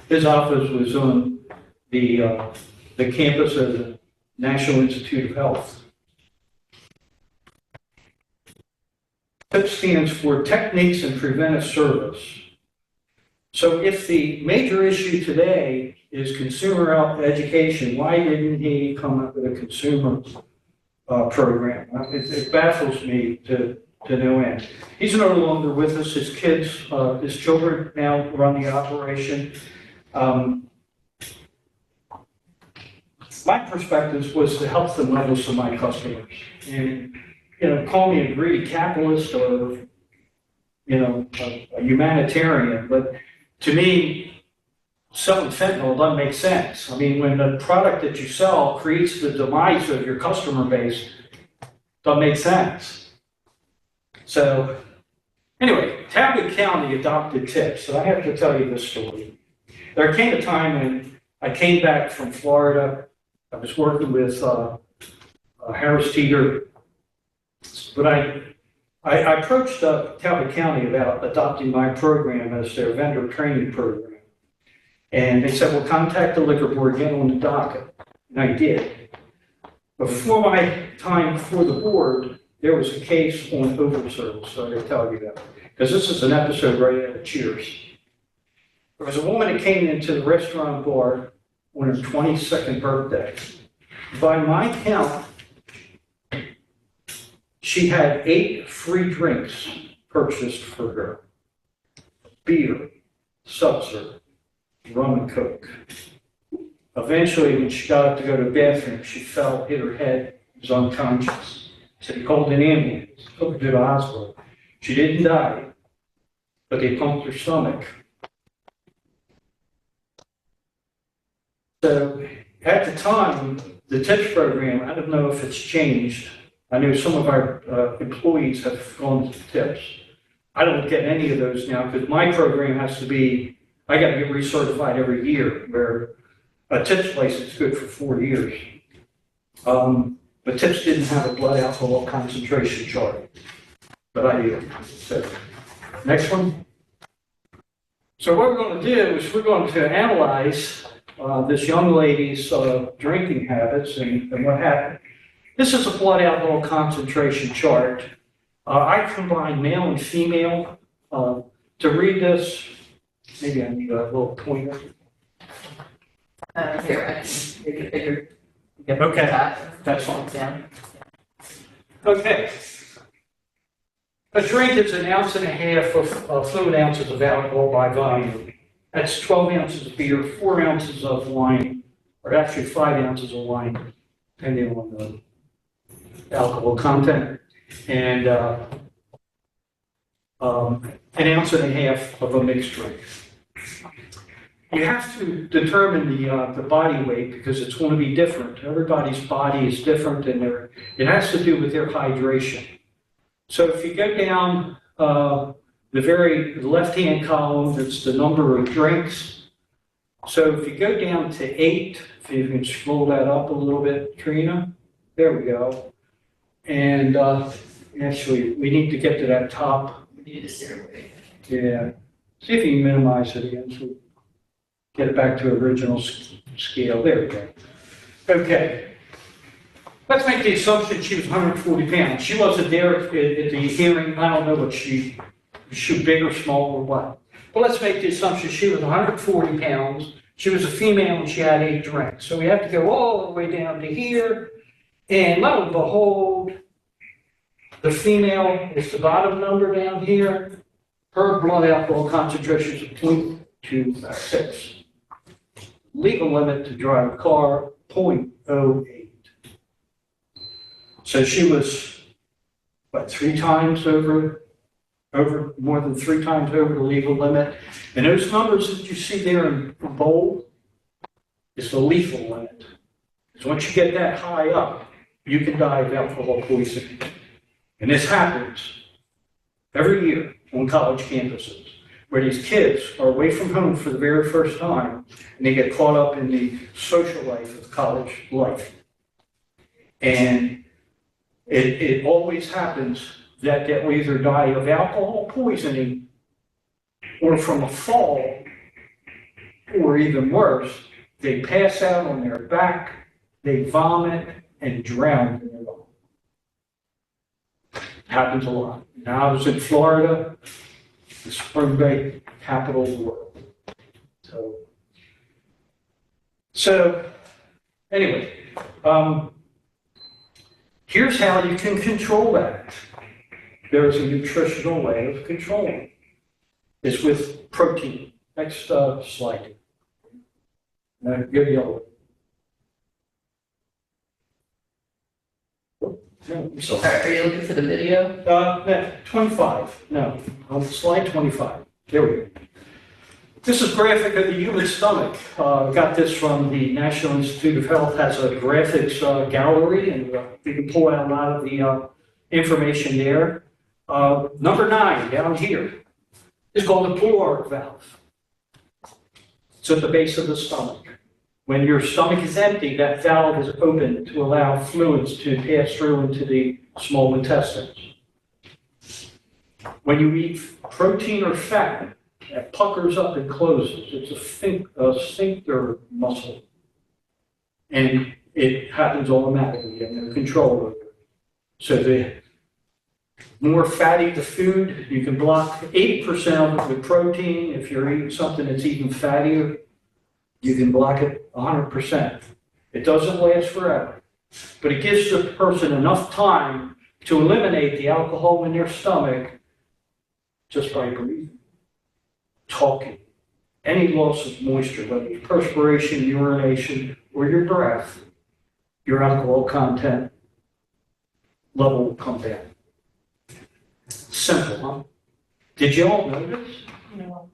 His office was on the campus of the National Institute of Health. TIP stands for Techniques in Preventive Service. So if the major issue today is consumer education, why didn't he come up with a consumer program? It baffles me to no end. He's no longer with us. His kids, his children now run the operation. My perspective was to help the levels of my customers. And, call me a greedy capitalist or, a humanitarian, but to me, selling fentanyl doesn't make sense. I mean, when the product that you sell creates the demise of your customer base, doesn't make sense. So, anyway, Talbot County adopted TIPS, so I have to tell you this story. There came a time when I came back from Florida. I was working with Harris Teeter, but I approached Talbot County about adopting my program as their vendor training program. And they said, well, contact the liquor board, get on the docket. And I did. Before my time before the board, there was a case on overservice, so I gotta tell you that. Because this is an episode right out of Cheers. There was a woman that came into the restaurant bar on her 22nd birthday. By my count, she had 8 free drinks purchased for her. Beer, seltzer, rum and coke. Eventually, when she got up to go to the bathroom, she fell, hit her head, was unconscious. So they called an ambulance, took her to the hospital. She didn't die, but they pumped her stomach. So at the time, the TIPS program, I don't know if it's changed. I know some of our employees have gone to TIPS. I don't get any of those now because my program has to be, I got to get recertified every year, where a TIPS license is good for 4 years. But TIPS didn't have a blood alcohol concentration chart, but I do. So, next one. So what we're going to do is we're going to analyze this young lady's drinking habits and what happened. This is a blood alcohol concentration chart. I combined male and female. To read this, maybe I need a little pointer. Here, I can make it bigger. Okay, that's fine. Down. Okay. A drink is 1.5 ounces of fluid ounces of alcohol by volume. That's 12 ounces of beer, 4 ounces of wine, or actually 5 ounces of wine, depending on the alcohol content, and 1.5 ounces of a mixed drink. You have to determine the body weight because it's going to be different. Everybody's body is different, and it has to do with their hydration. So if you go down the very left-hand column, it's the number of drinks. So if you go down to 8, if you can scroll that up a little bit, Trina, there we go. And actually, we need to get to that top. We need a stairway. Yeah. See if you can minimize it again. So get it back to original scale. There we go. Okay. Let's make the assumption she was 140 pounds. She wasn't there at the hearing. I don't know what she big or small or what. But let's make the assumption she was 140 pounds. She was a female and she had 8 drinks. So we have to go all the way down to here. And lo and behold, the female is the bottom number down here. Her blood alcohol concentration is 0.26. Legal limit to drive a car, 0.08. So she was, what, 3 times over, more than 3 times over the legal limit. And those numbers that you see there in bold is the lethal limit. So once you get that high up, you can die of alcohol poisoning. And this happens every year on college campuses, where these kids are away from home for the very first time, and they get caught up in the social life of college life. And it always happens that they'll either die of alcohol poisoning or from a fall, or even worse, they pass out on their back, they vomit, and drown in their vomit. Happens a lot. Now I was in Florida, the Spring Bay capital of the world. So anyway, here's how you can control that. There's a nutritional way of controlling. It's with protein. Next slide. No, give the other one. No, I'm sorry. Are you looking for the video? No, 25. No, on slide 25. There we go. This is graphic of the human stomach. Got this from the National Institute of Health. Has a graphics gallery, and you can pull out a lot of the information there. Number 9 down here is called the pull-arch valve. It's at the base of the stomach. When your stomach is empty, that valve is open to allow fluids to pass through into the small intestines. When you eat protein or fat, it puckers up and closes. It's a sphincter muscle. And it happens automatically. You have no control over it. So the more fatty the food, you can block 80% of it with protein. If you're eating something that's even fattier, you can block it 100%. It doesn't last forever, but it gives the person enough time to eliminate the alcohol in their stomach just by breathing, talking. Any loss of moisture, whether it's perspiration, urination, or your breath, your alcohol content level will come down. Simple, huh? Did you all know this? No.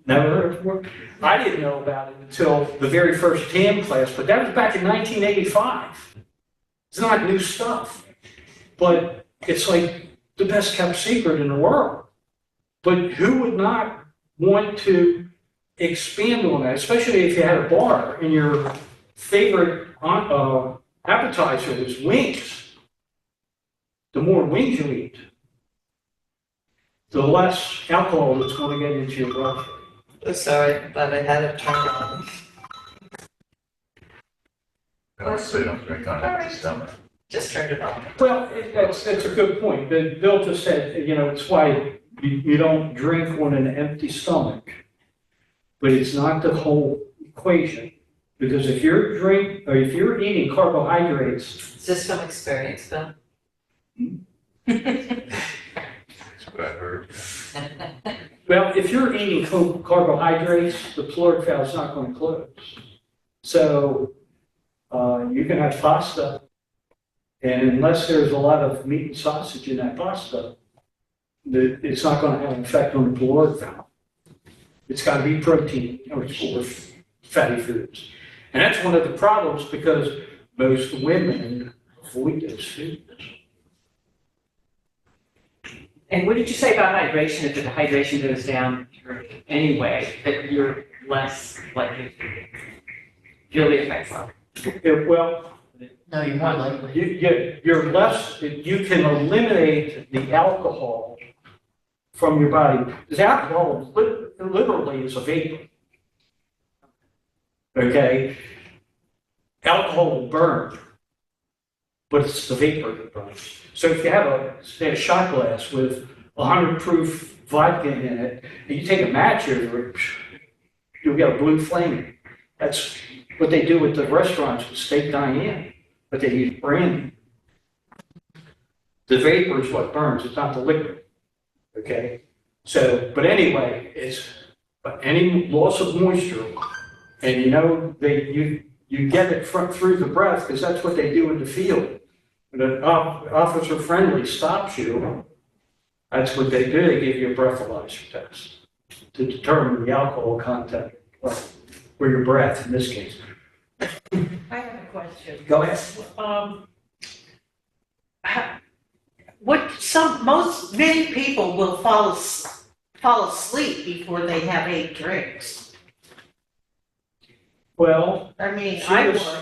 Never heard it before? I didn't know about it until the very first TAM class, but that was back in 1985. It's not new stuff, but it's like the best kept secret in the world. But who would not want to expand on that, especially if you had a bar and your favorite appetizer was wings? The more wings you eat, the less alcohol that's going to get into your bloodstream. Oh, sorry, but I had it turned on. So you don't drink on empty stomach. Just turned it on. Well, that's a good point. Bill just said, it's why you don't drink on an empty stomach. But it's not the whole equation. Because if you're eating carbohydrates. Is this from experience, Bill? That's what I heard. Well, if you're eating carbohydrates, the caloric valve is not going to close. So you can have pasta, and unless there's a lot of meat and sausage in that pasta, it's not going to have an effect on the caloric valve. It's got to be protein or fatty foods. And that's one of the problems because most women avoid those foods. And what did you say about hydration? If the hydration goes down anyway, that you're less likely to really affect life? Well, No, you're more likely. you're less, you can eliminate the alcohol from your body. Because alcohol literally is a vapor. Okay? Alcohol will burn, but it's the vapor that burns. So if you have say a shot glass with 100 proof vodka in it, and you take a match over it, you'll get a blue flame. That's what they do with the restaurants with steak Diane, but they use brandy. The vapor is what burns, it's not the liquid. Okay? So, but anyway, it's any loss of moisture, and you get it through the breath because that's what they do in the field. When an officer friendly stops you, that's what they do. They give you a breathalyzer test to determine the alcohol content, or your breath in this case. I have a question. Go ahead. many people will fall asleep before they have 8 drinks. Well, I mean, She I was- would.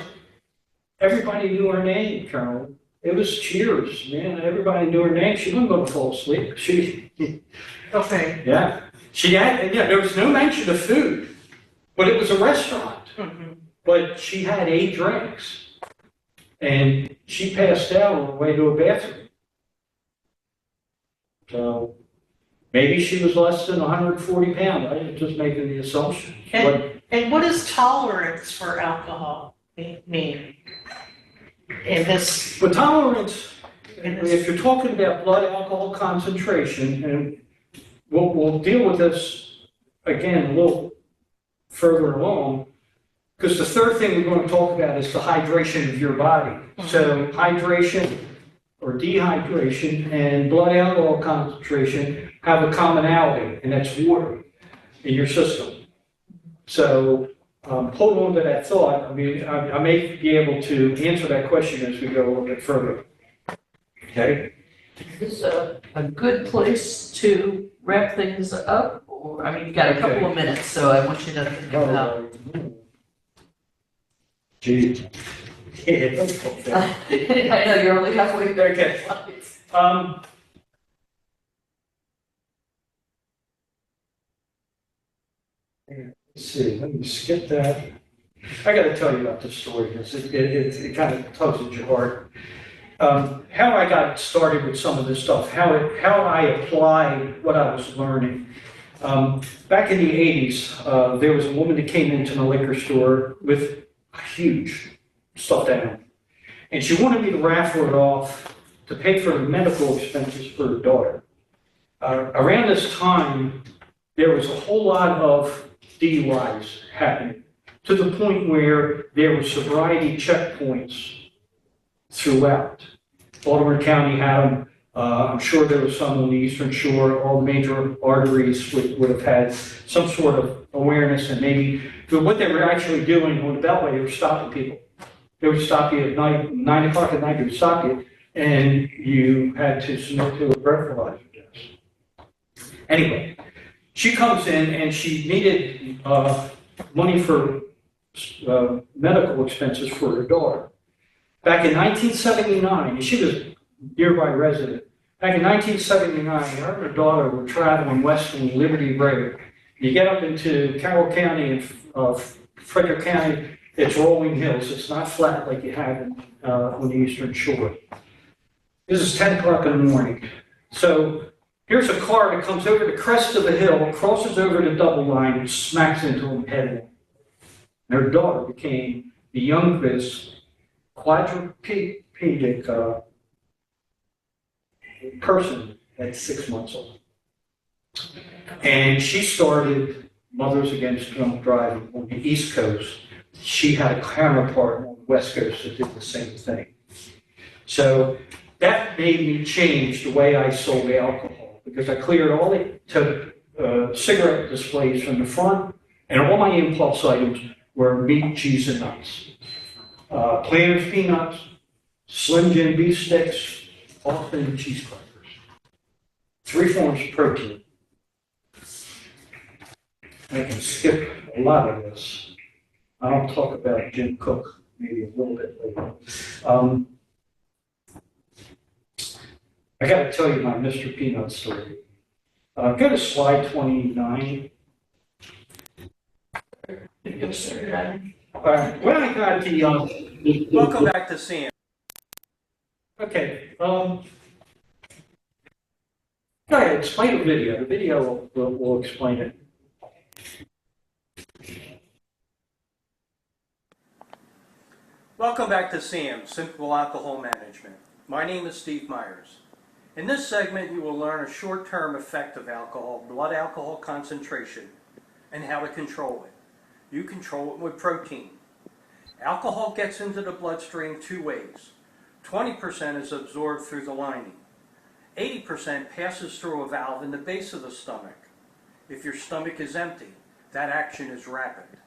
everybody knew her name, Carol. It was Cheers, man. Everybody knew her name. She wasn't going to fall asleep. Okay. Yeah. There was no mention of food, but it was a restaurant. Mhm. But she had 8 drinks, and she passed out on the way to a bathroom. So maybe she was less than 140 pounds. I'm just making the assumption. But And what does tolerance for alcohol mean? In this, But tolerance, in this, if you're talking about blood alcohol concentration, and we'll deal with this again a little further along, because the third thing we're going to talk about is the hydration of your body. So hydration or dehydration and blood alcohol concentration have a commonality, and that's water in your system. So hold on to that thought. I mean, I may be able to answer that question as we go a little bit further. Okay? Is this a good place to wrap things up? Or, I mean, you've got a couple of minutes, so I want you to think about. Gee. Yeah. I know, you're only halfway there. Okay. Let's see, let me skip that. I got to tell you about this story because it kind of tugs at your heart. How I got started with some of this stuff, how I applied what I was learning. Back in the 80s, there was a woman that came into the liquor store with a huge stuffed animal. And she wanted me to raffle it off to pay for the medical expenses for her daughter. Around this time, there was a whole lot of DUIs happening to the point where there were sobriety checkpoints throughout. Baltimore County had them. I'm sure there was some on the Eastern Shore. All the major arteries would have had some sort of awareness, and maybe what they were actually doing on the Beltway, they were stopping people. They would stop you at night, 9 o'clock at night, they would stop you, and you had to submit to a breathalyzer test. Anyway, she comes in and she needed money for medical expenses for her daughter. Back in 1979, and she was a nearby resident. Back in 1979, her and her daughter were traveling west on Liberty Road. You get up into Carroll County and Frederick County, it's rolling hills. It's not flat like you have on the Eastern Shore. This is 10 o'clock in the morning. So here's a car that comes over the crest of the hill, crosses over the double line, and smacks into them head on. Her daughter became the youngest quadriplegic person at 6 months old. And she started Mothers Against Drunk Driving on the East Coast. She had a counterpart on the West Coast that did the same thing. So that made me change the way I sold alcohol, because I cleared all the cigarette displays from the front, and all my impulse items were meat, cheese, and nuts. Planters peanuts, Slim Jim beef sticks, often cheese crackers. 3 forms of protein. I can skip a lot of this. I'll talk about Jim Cook maybe a little bit later. I got to tell you my Mr. Peanut story. Go to slide 29. When I got the Welcome back to Sam. Okay. Go ahead, explain the video. The video will explain it. Welcome back to Sam, Simple Alcohol Management. My name is Steve Myers. In this segment, you will learn a short-term effect of alcohol, blood alcohol concentration, and how to control it. You control it with protein. Alcohol gets into the bloodstream 2 ways. 20% is absorbed through the lining. 80% passes through a valve in the base of the stomach. If your stomach is empty, that action is rapid.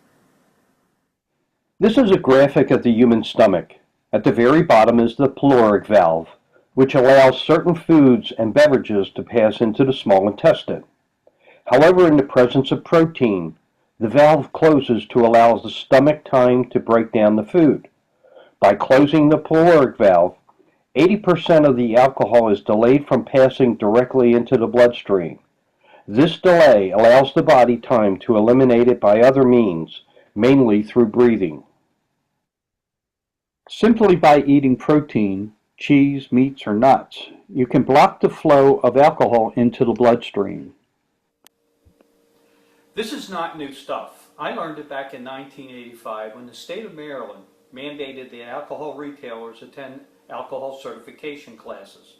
This is a graphic of the human stomach. At the very bottom is the pyloric valve. which allows certain foods and beverages to pass into the small intestine. However, in the presence of protein, the valve closes to allow the stomach time to break down the food. By closing the pyloric valve, 80% of the alcohol is delayed from passing directly into the bloodstream. This delay allows the body time to eliminate it by other means, mainly through breathing. Simply by eating protein, cheese, meats, or nuts, you can block the flow of alcohol into the bloodstream. This is not new stuff. I learned it back in 1985 when the state of Maryland mandated that alcohol retailers attend alcohol certification classes.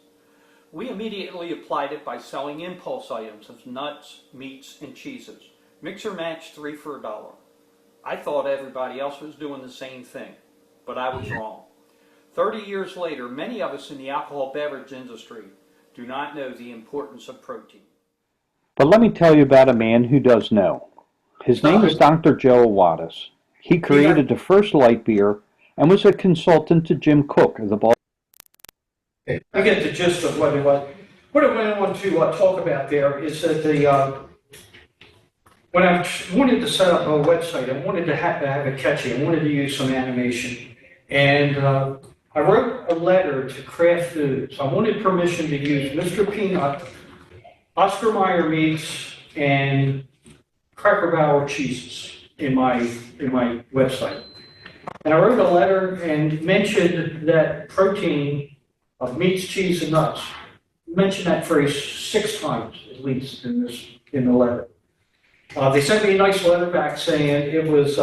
We immediately applied it by selling impulse items of nuts, meats, and cheeses. Mix or match 3 for $1. I thought everybody else was doing the same thing, but I was wrong. 30 years later, many of us in the alcohol beverage industry do not know the importance of protein. But let me tell you about a man who does know. His name is Dr. Joe Wattis. He created the first light beer and was a consultant to Jim Cook of the Boston. I get the gist of what it was. What I want to talk about there is that when I wanted to set up a website, I wanted to have it catchy. I wanted to use some animation. And I wrote a letter to Kraft Foods. I wanted permission to use Mr. Peanut, Oscar Mayer meats, and Cracker Barrel cheeses in my website. And I wrote a letter and mentioned that protein of meats, cheese, and nuts. Mentioned that phrase 6 times at least in the letter. They sent me a nice letter back saying it was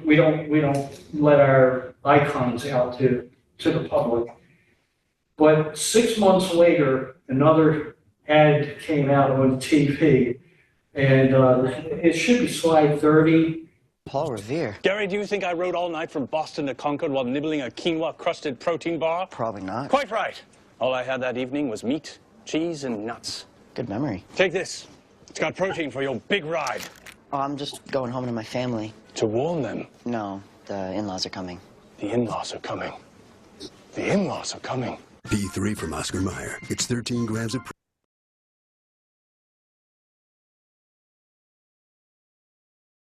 we don't let our icons out to the public. But 6 months later, another ad came out on TV, and it should be slide 30. Paul Revere. Gary, do you think I rode all night from Boston to Concord while nibbling a quinoa-crusted protein bar? Probably not. Quite right. All I had that evening was meat, cheese, and nuts. Good memory. Take this. It's got protein for your big ride. Oh, I'm just going home to my family. To warn them. No, the in-laws are coming. The in-laws are coming. The in-laws are coming. P3 from Oscar Mayer. It's 13 grams of